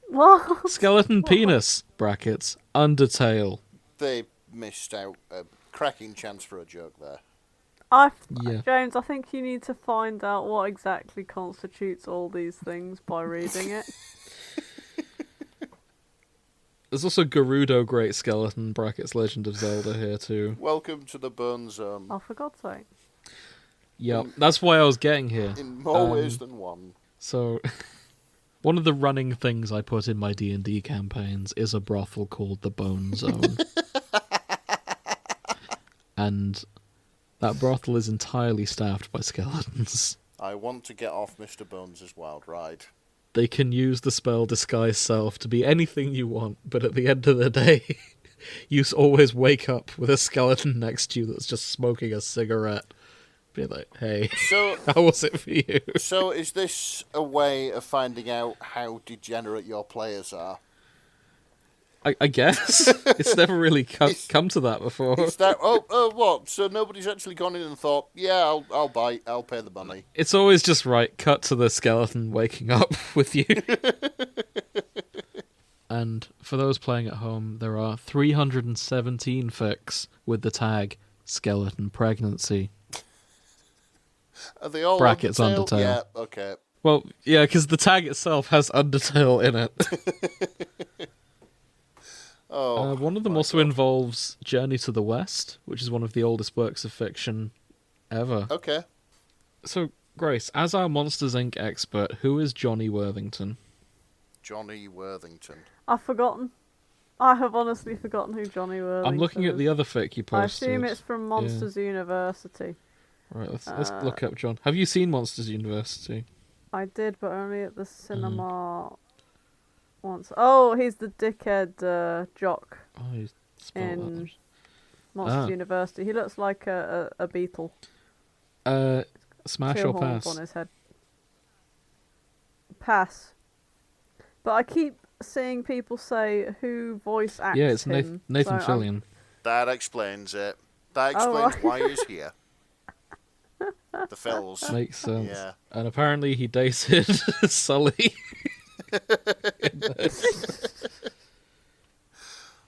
What? Skeleton penis, brackets, Undertale. They missed out a cracking chance for a joke there. Yeah. James, I think you need to find out what exactly constitutes all these things by reading it. There's also Gerudo Great Skeleton, brackets, Legend of Zelda here too. Welcome to the burn zone. Oh, for God's sake. Yep, that's why I was getting here. In more ways than one. So, one of the running things I put in my D&D campaigns is a brothel called the Bone Zone. And that brothel is entirely staffed by skeletons. I want to get off Mr. Bones' wild ride. They can use the spell Disguise Self to be anything you want, but at the end of the day, you always wake up with a skeleton next to you that's just smoking a cigarette. Be like, hey, So, how was it for you? so is this a way of finding out how degenerate your players are? I guess. It's never really come to that before. Is that what? So nobody's actually gone in and thought, yeah, I'll buy, I'll pay the money. It's always just right, cut to the skeleton waking up with you. And for those playing at home, there are 317 fics with the tag skeleton pregnancy. Are they all Brackets Undertale. Yeah, okay. Well, yeah, because the tag itself has Undertale in it. Oh, One of them also involves Journey to the West, which is one of the oldest works of fiction ever. okay. So, Grace, as our Monsters, Inc. expert, who is Johnny Worthington? Johnny Worthington. I've forgotten. I have honestly forgotten who Johnny Worthington I'm looking at is. the other fic you I posted. assume it's from Monsters University. Right, let's look up John. Have you seen Monsters University? I did, but only at the cinema once. Oh, he's the dickhead jock Oh, you spelled in Monsters University. He looks like a beetle. that. Smash Two or horns pass? on his head. Pass. But I keep seeing people say who voice acts Yeah, it's him. Nathan so Fillion. That explains it. That Oh, explains why he's here. The Fells. Makes sense. Yeah. And apparently he dated Sully.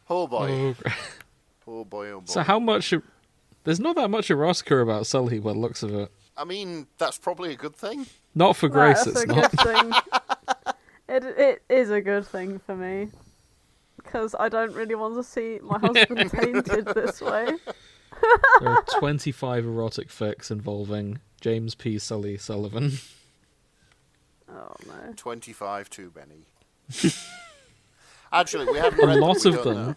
Oh boy. Oh, Oh boy, oh boy. so how much... There's not that much erotica about Sully by the looks of it. I mean, that's probably a good thing. Not for No, Grace, that's it's a not. good thing. It is a good thing for me. Because I don't really want to see my husband tainted this way. There are 25 erotic fics involving James P. Sully Sullivan. Oh no. 25 too many. Actually, we haven't A read lot them, we of don't them. know.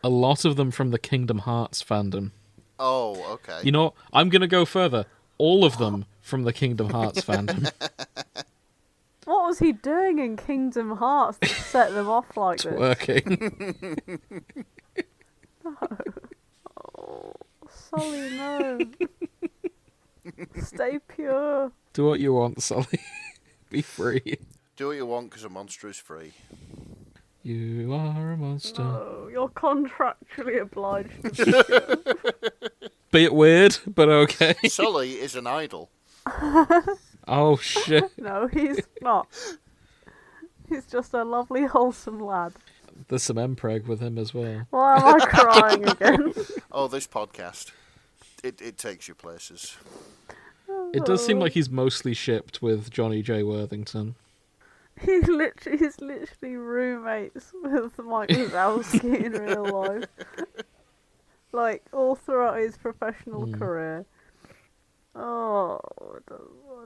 A lot of them from the Kingdom Hearts fandom. Oh, okay. You know, I'm going to go further. All of them from the Kingdom Hearts fandom. What was he doing in Kingdom Hearts to set them off like this? Working. Oh, Sully, no. Stay pure. Do what you want, Sully. Be free. Do what you want because a monster is free. You are a monster. No, you're contractually obliged to Bit weird, but okay. Sully is an idol. Oh, shit. No, he's not. He's just a lovely, wholesome lad. There's some Mpreg with him as well. Why am I crying again? Oh, this podcast. It takes you places. It does seem like he's mostly shipped with Johnny J. Worthington. He's literally roommates with Mike Wazowski in real life. Like, all throughout his professional career. Oh, I don't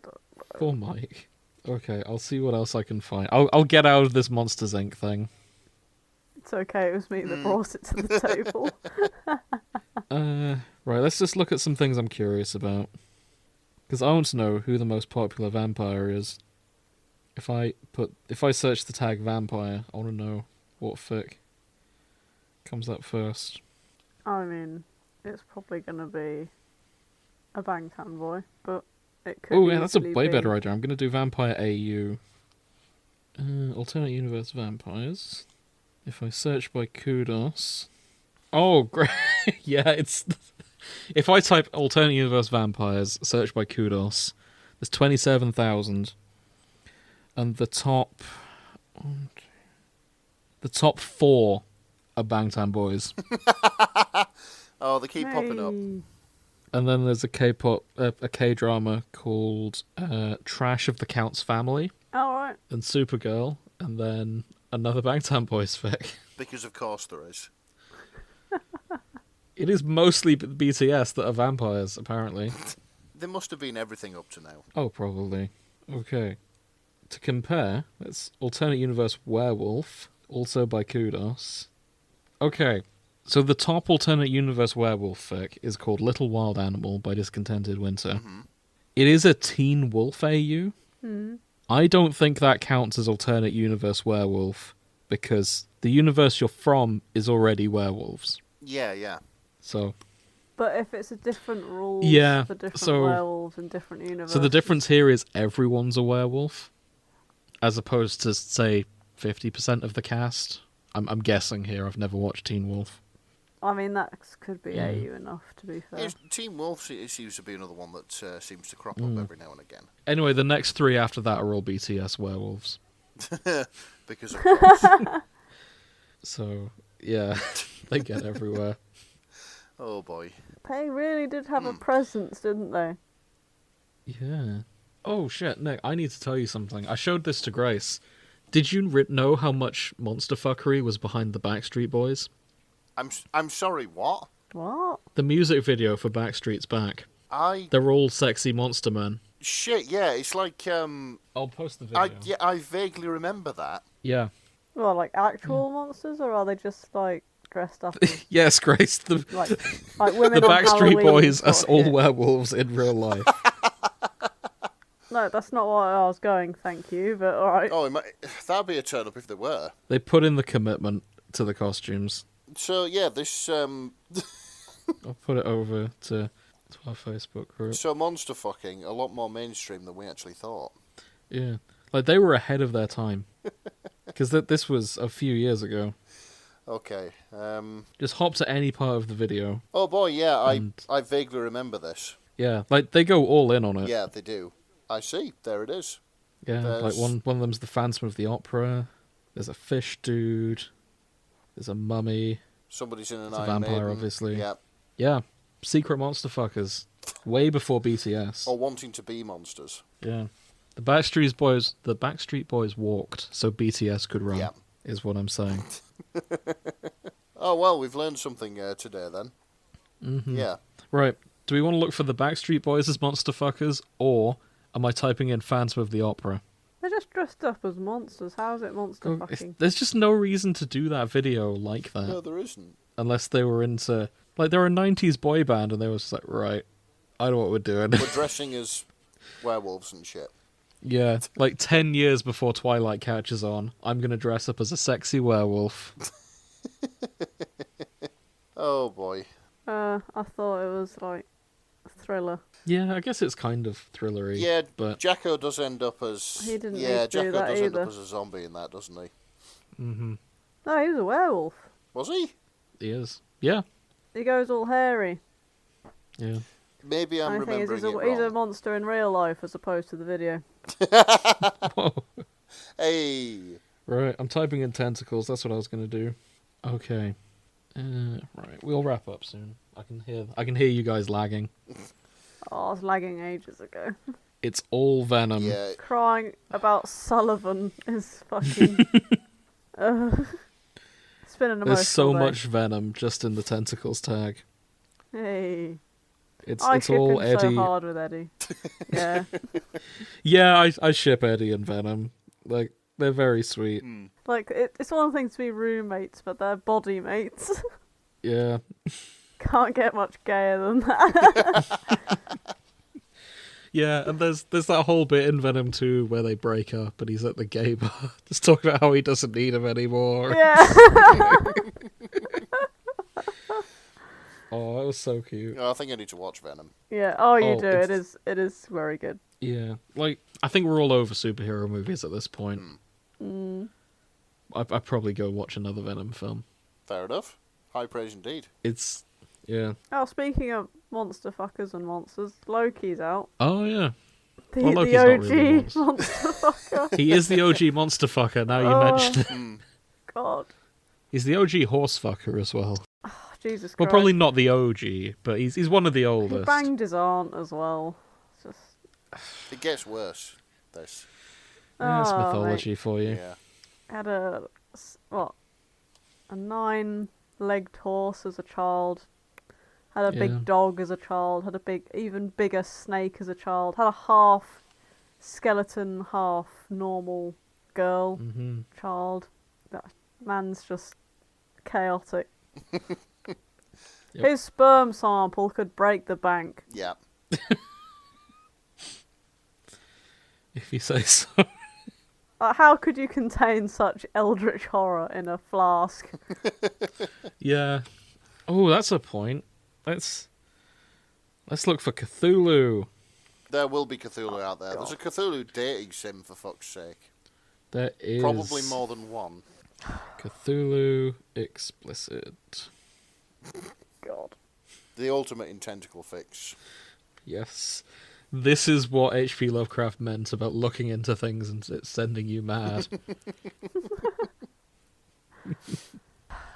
know. Poor Mike. Okay, I'll see what else I can find. I'll get out of this Monsters, Inc. thing. It's okay, it was me that brought it to the table. Right, let's just look at some things I'm curious about. Because I want to know who the most popular vampire is. If I search the tag vampire, I want to know what fic comes up first. I mean, it's probably gonna be a Bangtan boy, but it could. Oh yeah, that's a easily way be... better idea. I'm going to do Vampire AU. Alternate Universe Vampires. If I search by Kudos... Oh, great. Yeah, it's If I type alternate universe vampires, search by Kudos, there's 27,000, and the top 4 are Bangtan Boys, Oh, they keep popping up. and then there's a K-pop, a K-drama called Trash of the Count's Family, All right. and Supergirl, and then another Bangtan Boys fic. Because of course there is. It is mostly BTS that are vampires, apparently. There must have been everything up to now. Oh, probably. Okay. To compare, it's alternate universe werewolf, also by Kudos. Okay, so the top alternate universe werewolf fic is called Little Wild Animal by Discontented Winter. Mm-hmm. It is a teen wolf AU. I don't think that counts as alternate universe werewolf because the universe you're from is already werewolves. Yeah. So, But if it's a different rules Yeah, for different so- werewolves in different universes. so the difference here is everyone's a werewolf, as opposed to, say, 50% of the cast. I'm guessing here. I've never watched Teen Wolf. I mean, that could be Yeah. AU enough, to be fair. Team Wolf seems to be another one that seems to crop up every now and again. Anyway, the next 3 after that are all BTS werewolves. Because of course. So, yeah, they get everywhere. Oh boy. They really did have a presence, didn't they? Yeah. Oh, shit, Nick, I need to tell you something. I showed this to Grace. Did you know how much monster fuckery was behind the Backstreet Boys? I'm sorry, what? What? The music video for Backstreet's Back. They're all sexy monster men. Shit, yeah, it's like, I'll post the video. I vaguely remember that. Yeah. Well, like actual monsters, or are they just like dressed up as, Yes, Grace, the like women the on Backstreet Halloween Boys sort are of all shit? werewolves in real life. No, that's not what I was going. Thank you, but all right. Oh, that'd be a turn up if there were. They put in the commitment to the costumes. So yeah, this I'll put it over to our Facebook group. so monster fucking a lot more mainstream than we actually thought. Yeah, like they were ahead of their time. Because this was a few years ago. Okay. Just hop to any part of the video. Oh boy, yeah, And- I vaguely remember this. Yeah, like they go all in on it. Yeah, they do. I see. There it is. Yeah, like There's- one of them's the Phantom of the Opera. There's a fish dude. There's a mummy. Somebody's in an It's a Iron vampire, Maiden. obviously. Yeah. Yeah, secret monster fuckers. Way before BTS. Or wanting to be monsters. Yeah. The Backstreet Boys walked so BTS could run. Yeah. Is what I'm saying. Oh well, we've learned something today then. Mm-hmm. Yeah. Right. Do we want to look for the Backstreet Boys as monster fuckers, or am I typing in Phantom of the Opera? They're just dressed up as monsters. How is it monster fucking? There's just no reason to do that video like that. No, there isn't. Unless they were into... Like, they're a 90s boy band, and they were just like, right, I know what we're doing. We're dressing as werewolves and shit. Yeah, like 10 years before Twilight catches on, I'm going to dress up as a sexy werewolf. Oh boy. I thought it was like a thriller. Yeah, I guess it's kind of thrillery. Yeah, but Jacko does end up as... He didn't yeah, need to do Jacko that does end either. up as a zombie in that, doesn't he? mm-hmm. No, he was a werewolf. Was he? He is. Yeah. He goes all hairy. Yeah. Maybe I'm Only thing is, remembering he's it a wrong. monster in real life as opposed to the video. Whoa. Hey! Right, I'm typing in tentacles. That's what I was going to do. Okay. Right, we'll wrap up soon. I can hear you guys lagging. Oh, I was lagging ages ago. It's all Venom. Yeah, Crying about Sullivan is fucking... It's been an emotional There's so day. much Venom just in the tentacles tag. Hey. It's I it's ship all him Eddie. so hard with Eddie. Yeah. Yeah, I ship Eddie and Venom. Like, they're very sweet. Like, it's one thing to be roommates, but they're body mates. Yeah. Can't get much gayer than that. Yeah, and there's that whole bit in Venom 2 where they break up and he's at the gay bar just talking about how he doesn't need him anymore. Yeah. Oh, that was so cute. I think I need to watch Venom. Yeah. Oh, you Oh, do. It is very good. Yeah, like, I think we're all over superhero movies at this point. I'd probably go watch another Venom film. Fair enough. High praise indeed. It's Yeah. Oh, speaking of monster fuckers and monsters, Loki's out. Oh, yeah. The, Well, the Loki's not OG really a monster. monster fucker. He is the OG monster fucker, now you Oh. mentioned it. Hmm. God. He's the OG horse fucker as well. Oh, Jesus Christ. Well, probably not the OG, but he's one of the He oldest. banged his aunt as well. It's just... It gets worse. This. Yeah, it's Oh, mythology for you. Yeah. Had a 9-legged horse as a child. Had a Yeah. big dog as a child. Had a even bigger snake as a child. Had a half skeleton, half normal girl Mm-hmm. child. That man's just chaotic. Yep. His sperm sample could break the bank. Yeah. If you say so. How could you contain such eldritch horror in a flask? Yeah. Oh, that's a point. Let's look for Cthulhu. There will be Cthulhu out there. God. There's a Cthulhu dating sim, for fuck's sake. There is Probably more than one. Cthulhu explicit. God. The ultimate in tentacle fix. Yes. This is what H.P. Lovecraft meant about looking into things and it's sending you mad.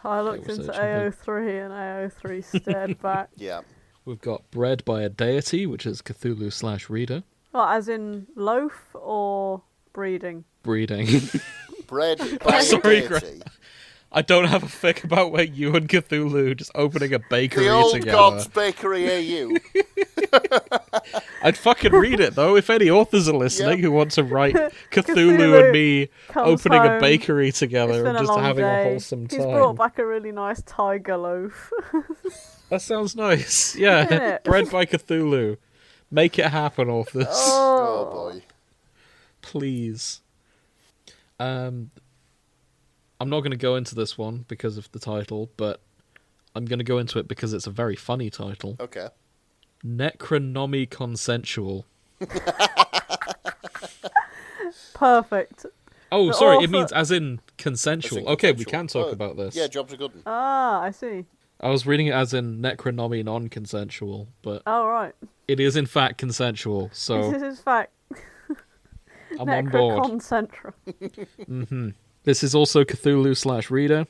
I looked was into actually- AO3 and AO3 stared back. Yeah. We've got Bred by a Deity, which is Cthulhu/Reader. What, as in loaf or breeding? Breeding. Bred by a Sorry, deity. I don't have a fic about where you and Cthulhu just opening a bakery The Old together. Gods Bakery AU. I'd fucking read it, though, if any authors are listening Yep. who want to write Cthulhu Cthulhu and me comes opening a home. bakery It's together been and a just long having day. a wholesome He's brought time. back a really nice tiger loaf. That sounds nice. Yeah, Innit? Bred by Cthulhu. Make it happen, authors. Oh boy. Please. I'm not going to go into this one because of the title, but I'm going to go into it because it's a very funny title. Okay. Necronomy Consensual. Perfect. Oh, The sorry, author- it means as in consensual. As in Okay, we consensual. can talk Oh, about this. Yeah, job's a good one. Ah, I see. I was reading it as in Necronomy non-consensual, but Oh, right. it is in fact consensual, so This is fact. I'm on board. Necroconcentra. Hmm. This is also Cthulhu/Reader.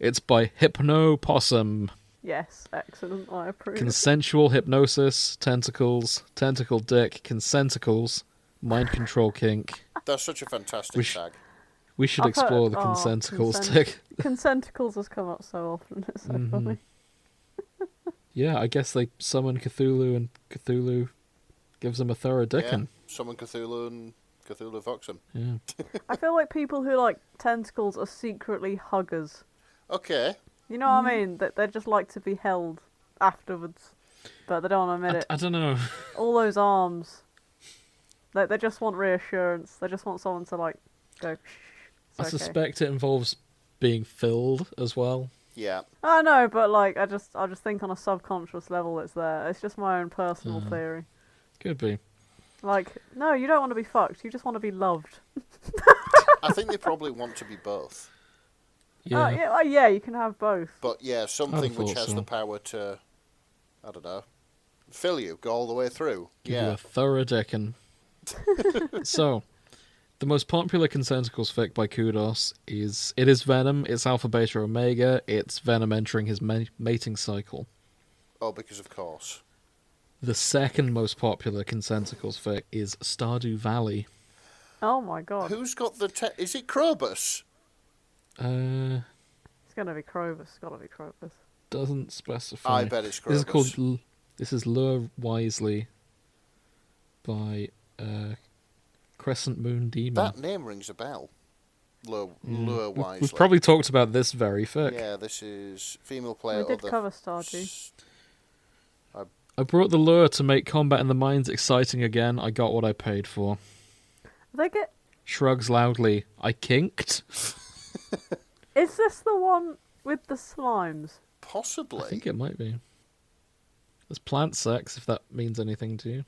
It's by Hypno Possum. Yes, excellent. I approve. Consensual hypnosis, tentacles, tentacle dick, consentacles, mind control kink. That's such a fantastic We tag. We should I've heard- explore the oh, consentacles consent- dick. Consenticles has come up so often. It's so Mhm. funny. Yeah, I guess they summon Cthulhu and Cthulhu gives them a thorough Yeah. dickin'. Summon Cthulhu and Cthulhu fucks him. Yeah. I feel like people who like tentacles are secretly huggers. Okay. You know what I mean? That they just like to be held afterwards, but they don't want to admit it. I don't know. All those arms, they just want reassurance. They just want someone to like go. Shh, I it's okay. suspect it involves being filled as well. Yeah. I know, but like I just think on a subconscious level it's there. It's just my own personal theory. Could be. Like, no, you don't want to be fucked. You just want to be loved. I think they probably want to be both. Yeah. Yeah, you can have both. But yeah, something which thought has so. the power to, I don't know, fill you, go all the way through. Give you Yeah. a thorough dickin'. So, the most popular Consentacles fic by Kudos is it is Venom, it's Alpha, Beta, Omega, it's Venom entering his mating cycle. Oh, because of course. The second most popular Consentacles fic is Stardew Valley. Oh my god. Who's got the is it Krobus? It's gonna be Crovus. It's gotta be Crovus. Doesn't specify. I bet it's This is Krobus. called. This is Lure Wisely by Crescent Moon Demon. That name rings a bell. Lure Wisely. We've probably talked about this very fic. Yeah, this is female player. We did of the cover Stardew. I brought the lure to make combat in the mines exciting again. I got what I paid for. They get. Shrugs loudly. I kinked. Is this the one with the slimes? Possibly. I think it might be. There's plant sex, if that means anything to you.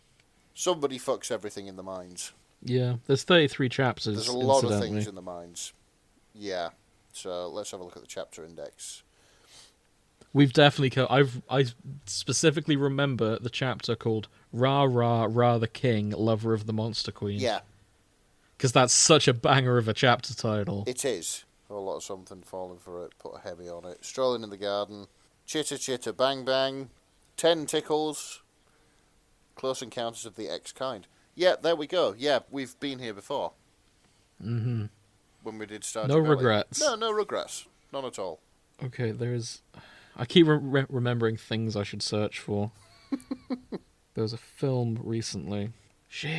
Somebody fucks everything in the mines. Yeah, there's 33 chapters. There's a lot of incidentally. things in the mines. Yeah. So let's have a look at the chapter index. We've definitely I specifically remember the chapter called Ra Ra Ra the King, Lover of the Monster Queen. Yeah, Because that's such a banger of a chapter title. it is. A whole lot of something falling for it. Put a heavy on it. Strolling in the garden. Chitter chitter bang bang. 10 tickles. Close Encounters of the X kind. Yeah, there we go. Yeah, we've been here before. Mm-hmm. When we did Stardew No Valley. regrets. No regrets. None at all. Okay, there's... I keep remembering things I should search for. There was a film recently. Shit.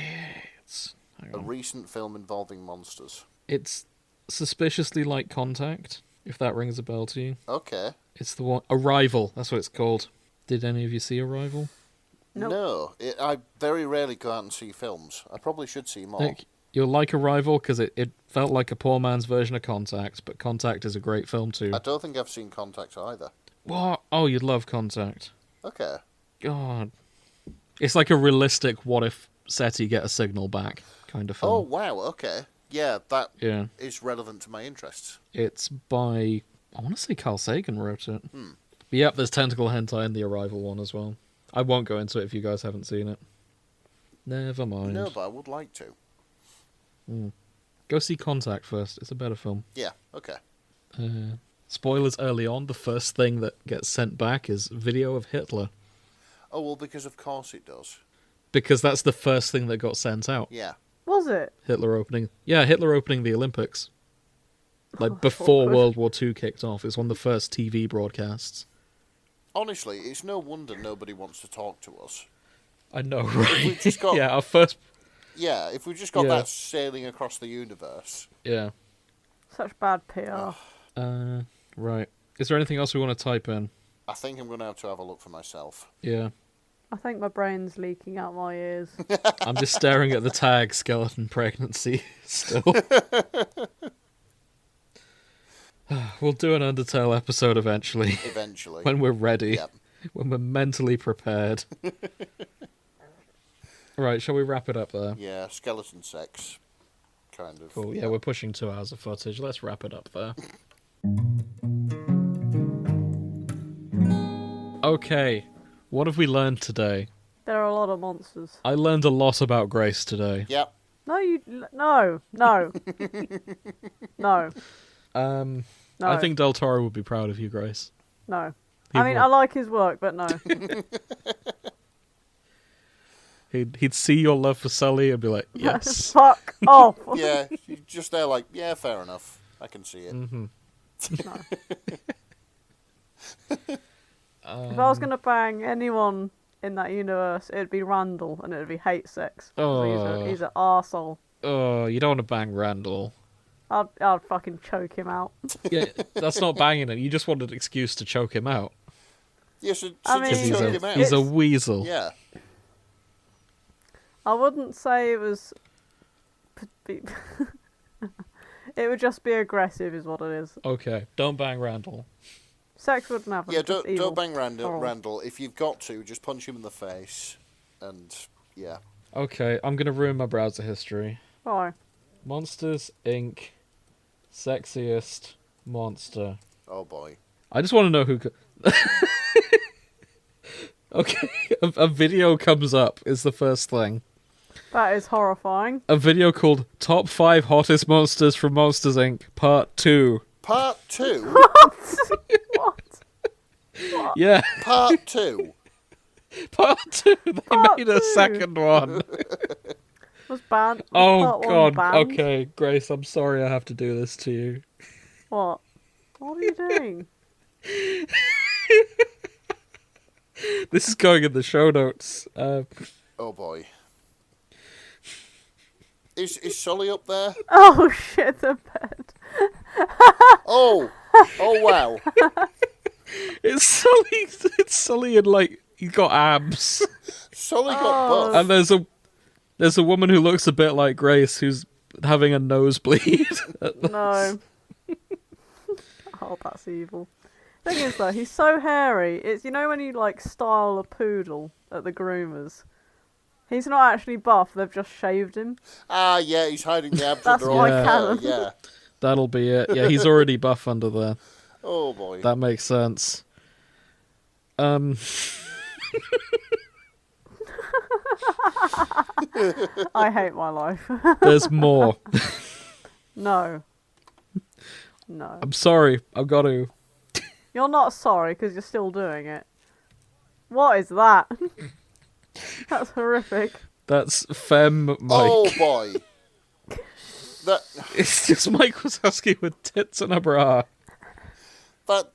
Hang A on. recent film involving monsters. It's suspiciously like Contact, if that rings a bell to you. Okay. It's the one... Arrival, that's what it's called. Did any of you see Arrival? Nope. No. I very rarely go out and see films. I probably should see more. Nick, you'll like Arrival because it felt like a poor man's version of Contact, but Contact is a great film too. I don't think I've seen Contact either. What? Oh, you'd love Contact. Okay. God. It's like a realistic what if SETI get a signal back kind of film. Oh, wow. Okay. Yeah, that Yeah. is relevant to my interests. It's by... I want to say Carl Sagan wrote it. Hmm. But yep, there's tentacle hentai in the Arrival one as well. I won't go into it if you guys haven't seen it. Never mind. No, but I would like to. Go see Contact first. It's a better film. Yeah, okay. Spoilers early on. The first thing that gets sent back is video of Hitler. Oh, well, because of course it does. Because that's the first thing that got sent out. Yeah. Was it? Hitler opening the Olympics. Like Oh, before awkward. World War II kicked off. It's one of the first TV broadcasts. Honestly, it's no wonder nobody wants to talk to us. I know, right? We've just got... Yeah, our first... Yeah, if we just got Yeah. that sailing across the universe. Yeah. Such bad PR. Right. Is there anything else we want to type in? I think I'm going to have a look for myself. Yeah. I think my brain's leaking out my ears. I'm just staring at the tag skeleton pregnancy still. We'll do an Undertale episode eventually. Eventually. When we're ready. Yep. When we're mentally prepared. Right, shall we wrap it up there? Yeah, skeleton sex. Kind of. Cool. Yeah, we're pushing 2 hours of footage. Let's wrap it up there. Okay. What have we learned today? There are a lot of monsters. I learned a lot about Grace today. Yep. No. No. No. No. I think Del Toro would be proud of you, Grace. No. He I mean, would. I like his work, but no. He'd see your love for Sully and be like, yes. Fuck off. Yeah, you're just there like, yeah, fair enough. I can see it. Mm-hmm. No. If I was going to bang anyone in that universe, it'd be Randall, and it'd be hate sex. 'Cause he's an arsehole. Oh, you don't want to bang Randall. I'd fucking choke him out. Yeah, that's not banging him. You just wanted an excuse to choke him out. Yeah, so I mean, just He's choke him out. he's a weasel. Yeah. I wouldn't say it was... It would just be aggressive is what it is. Okay, don't bang Randall. Sex wouldn't happen. Yeah, just evil. don't bang Randall. Oh. Randall. If you've got to, just punch him in the face. And, yeah. Okay, I'm going to ruin my browser history. Why? Monsters, Inc. Sexiest monster. Oh, boy. I just want to know who... Okay, a video comes up is the first thing. That is horrifying. A video called Top 5 Hottest Monsters from Monsters, Inc. Part 2. Part 2? What? Yeah, Part 2? Part 2. They Part made a 2. second one. Was banned. Was Oh, part one God. banned? Okay, Grace, I'm sorry I have to do this to you. What? What are you doing? This is going in the show notes. Oh, boy. Is Sully up there? Oh shit, the bed. Oh! Oh, wow. It's Sully and, like, he's got abs. Sully got Oh. buff. And there's a woman who looks a bit like Grace who's having a nosebleed. No. Oh, that's evil. Thing is though, he's so hairy. It's, you know when you like style a poodle at the groomers. He's not actually buff. They've just shaved him. Ah, yeah, he's hiding the abs That's under my all canon. Yeah. That'll be it. Yeah, he's already buff under there. Oh, boy. That makes sense. I hate my life. There's more. No. No. I'm sorry. I've got to. You're not sorry because you're still doing it. What is that? That's horrific. That's Femme Mike. Oh boy. That It's just Mike Wazowski with tits and a bra. that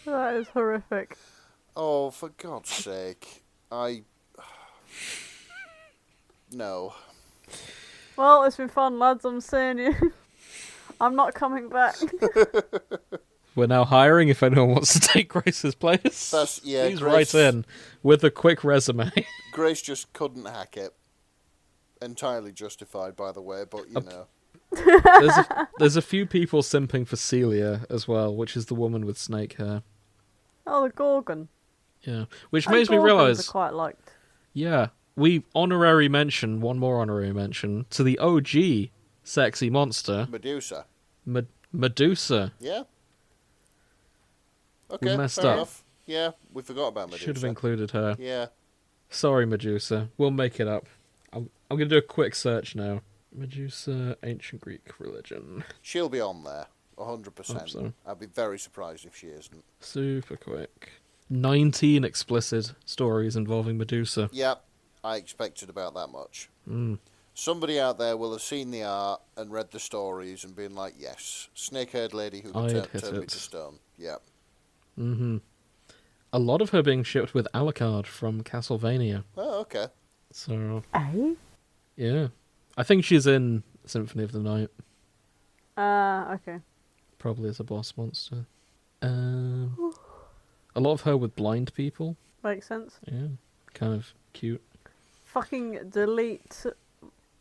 That is horrific. oh, for God's sake. No. Well, it's been fun, lads. I'm seeing you. I'm not coming back. We're now hiring if anyone wants to take Grace's place. Please Grace, write in with a quick resume. Grace just couldn't hack it. Entirely justified, by the way, but you know. There's a few people simping for Celia as well, which is the woman with snake hair. Oh, the Gorgon. Yeah, which And makes me Gorgons realise. are quite liked. Yeah, one more honorary mention to the OG sexy monster, Medusa. Medusa. Yeah. Okay, messed fair up. enough. Yeah, we forgot about Medusa. Should have included her. Yeah. Sorry, Medusa. We'll make it up. I'm going to do a quick search now. Medusa, ancient Greek religion. She'll be on there, 100%. Hope so. I'd be very surprised if she isn't. Super quick. 19 explicit stories involving Medusa. Yep, I expected about that much. Somebody out there will have seen the art and read the stories and been like, yes, snake-haired lady who I'd can hit turn me it. to stone. Yep. A lot of her being shipped with Alucard from Castlevania. Oh, okay. So, Eh? yeah. I think she's in Symphony of the Night. Okay. Probably as a boss monster. A lot of her with blind people. Makes sense. Yeah. Kind of cute. Fucking delete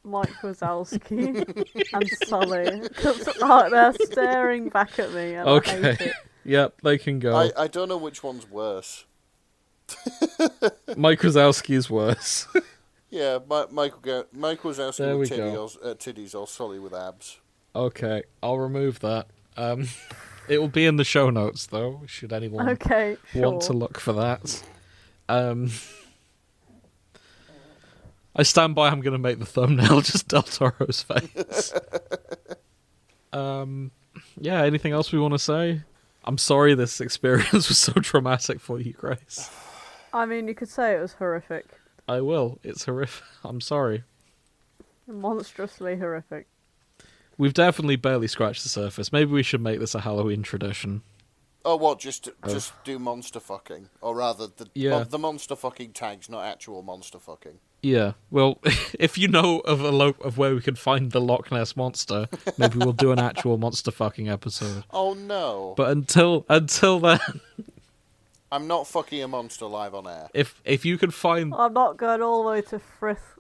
Mike Wazowski and Sully. Because like, they're staring back at me and I hate it. Yep, they can go. I don't know which one's worse. Mike Wazowski's worse. Yeah, Mike Wazowski There with we go. titties or Sully with abs. Okay, I'll remove that. It will be in the show notes, though, should anyone Okay, sure. want to look for that. I stand by I'm going to make the thumbnail just Del Toro's face. Yeah, anything else we want to say? I'm sorry this experience was so traumatic for you, Grace. I mean, you could say it was horrific. I will. It's horrific. I'm sorry. Monstrously horrific. We've definitely barely scratched the surface. Maybe we should make this a Halloween tradition. Oh, what? Just do monster fucking, or rather, the monster fucking tags, not actual monster fucking. Yeah. Well, if you know of where we can find the Loch Ness monster, maybe we'll do an actual monster fucking episode. Oh no! But until then, I'm not fucking a monster live on air. if you can find, I'm not going all the way to Frith.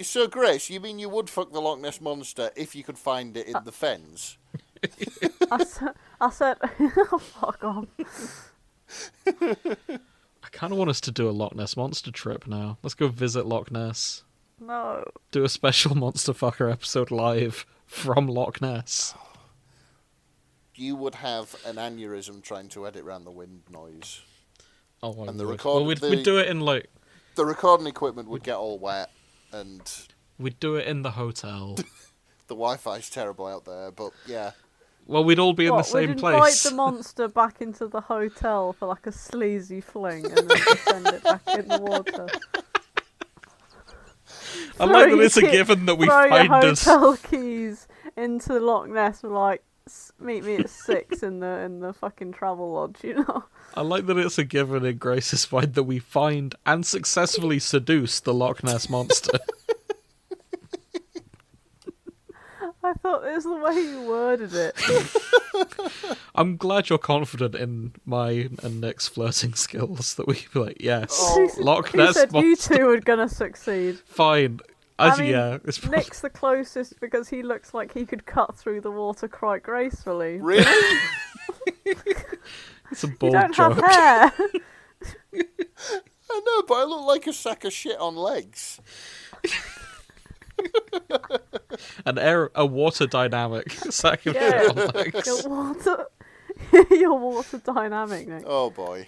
So Grace, you mean you would fuck the Loch Ness monster if you could find it in the fens? I said, oh, fuck off. I kind of want us to do a Loch Ness monster trip now. Let's go visit Loch Ness. No. Do a special Monster Fucker episode live from Loch Ness. You would have an aneurysm trying to edit around the wind noise. Oh, and we'd do it in like... The recording equipment would get all wet, and... We'd do it in the hotel. The Wi-Fi's terrible out there, but yeah. Well, we'd all be in the same we'd place. invite the monster back into the hotel for like a sleazy fling and then just send it back in the water. I like that it's a given that we find your us... hotel keys into Loch Ness and like, meet me at 6 in the fucking travel lodge, you know? I like that it's a given in Grace's find that we find and successfully seduce the Loch Ness monster. I thought it was the way you worded it. I'm glad you're confident in my and Nick's flirting skills that we can be like, yes, Loch Who Ness said monster. you two were gonna succeid? Fine. It's probably... Nick's the closest because he looks like he could cut through the water quite gracefully. Really? It's a You bold don't joke. have hair. I know, but I look like a sack of shit on legs. A water dynamic second Yeah. wheel on legs. Your water dynamic, Nick. Oh boy.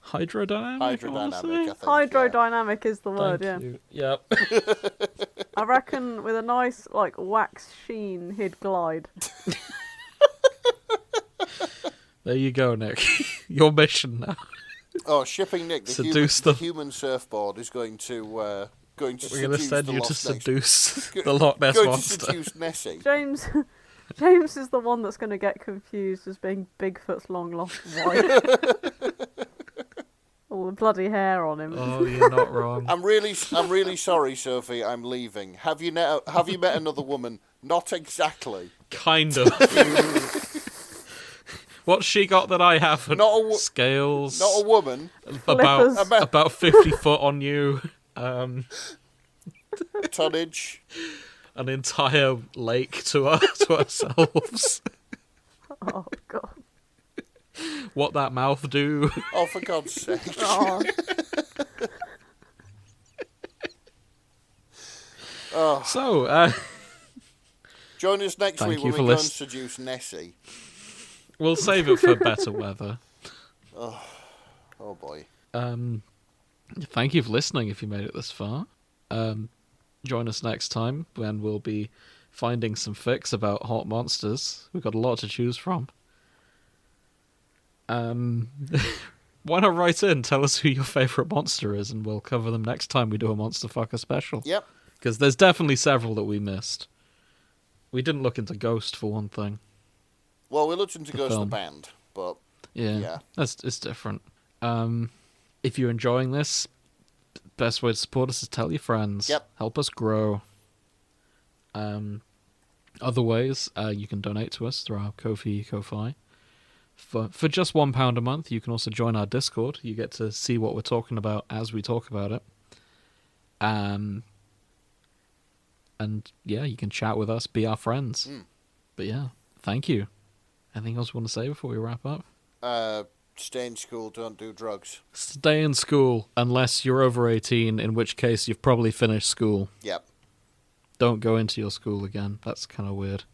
Hydrodynamic. I wanna Hydrodynamic, I say? think. Hydrodynamic is the word, Thank yeah. you. Yep. I reckon with a nice, like, wax sheen, he'd glide. There you go, Nick. Your mission now. Oh, shipping Nick, Seduce the them. human surfboard is going to We're going to seduce send the you to Loch Ness. seduce the Loch Ness Going monster. to seduce Nessie. James is the one that's going to get confused as being Bigfoot's long lost wife. All the bloody hair on him. Oh, you're not wrong. I'm really sorry, Sophie. I'm leaving. Have you met another woman? Not exactly. Kind of. What's she got that I haven't? Scales. Not a woman. About 50 foot on you. Tonnage. An entire lake to ourselves. Oh, God. What that mouth do? Oh, for God's sake. Oh. Oh. So, join us next Thank week you when we for go and list- seduce Nessie. we'll save it for better weather. Oh boy. Thank you for listening if you made it this far. Join us next time when we'll be finding some fics about hot monsters. We've got a lot to choose from. Why not write in? Tell us who your favourite monster is, and we'll cover them next time we do a Monster Fucker special. Yep. Because there's definitely several that we missed. We didn't look into Ghost, for one thing. Well, we looked into Ghost the film. Band, but Yeah. It's different. If you're enjoying this, best way to support us is tell your friends. Yep. Help us grow. Other ways, you can donate to us through our Ko-fi. For just £1 a month, you can also join our Discord. You get to see what we're talking about as we talk about it. And yeah, you can chat with us, be our friends. But yeah, thank you. Anything else you want to say before we wrap up? Stay in school, don't do drugs. Stay in school unless you're over 18, in which case you've probably finished school. Yep. Don't go into your school again. That's kind of weird.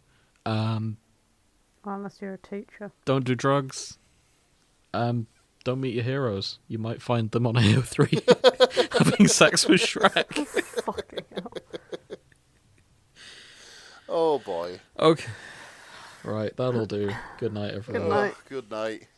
Unless you're a teacher. Don't do drugs. Don't meet your heroes. You might find them on AO3 having sex with Shrek. Fucking hell. Oh boy. Okay. Right, that'll do. Good night, everyone. Good night. Good night.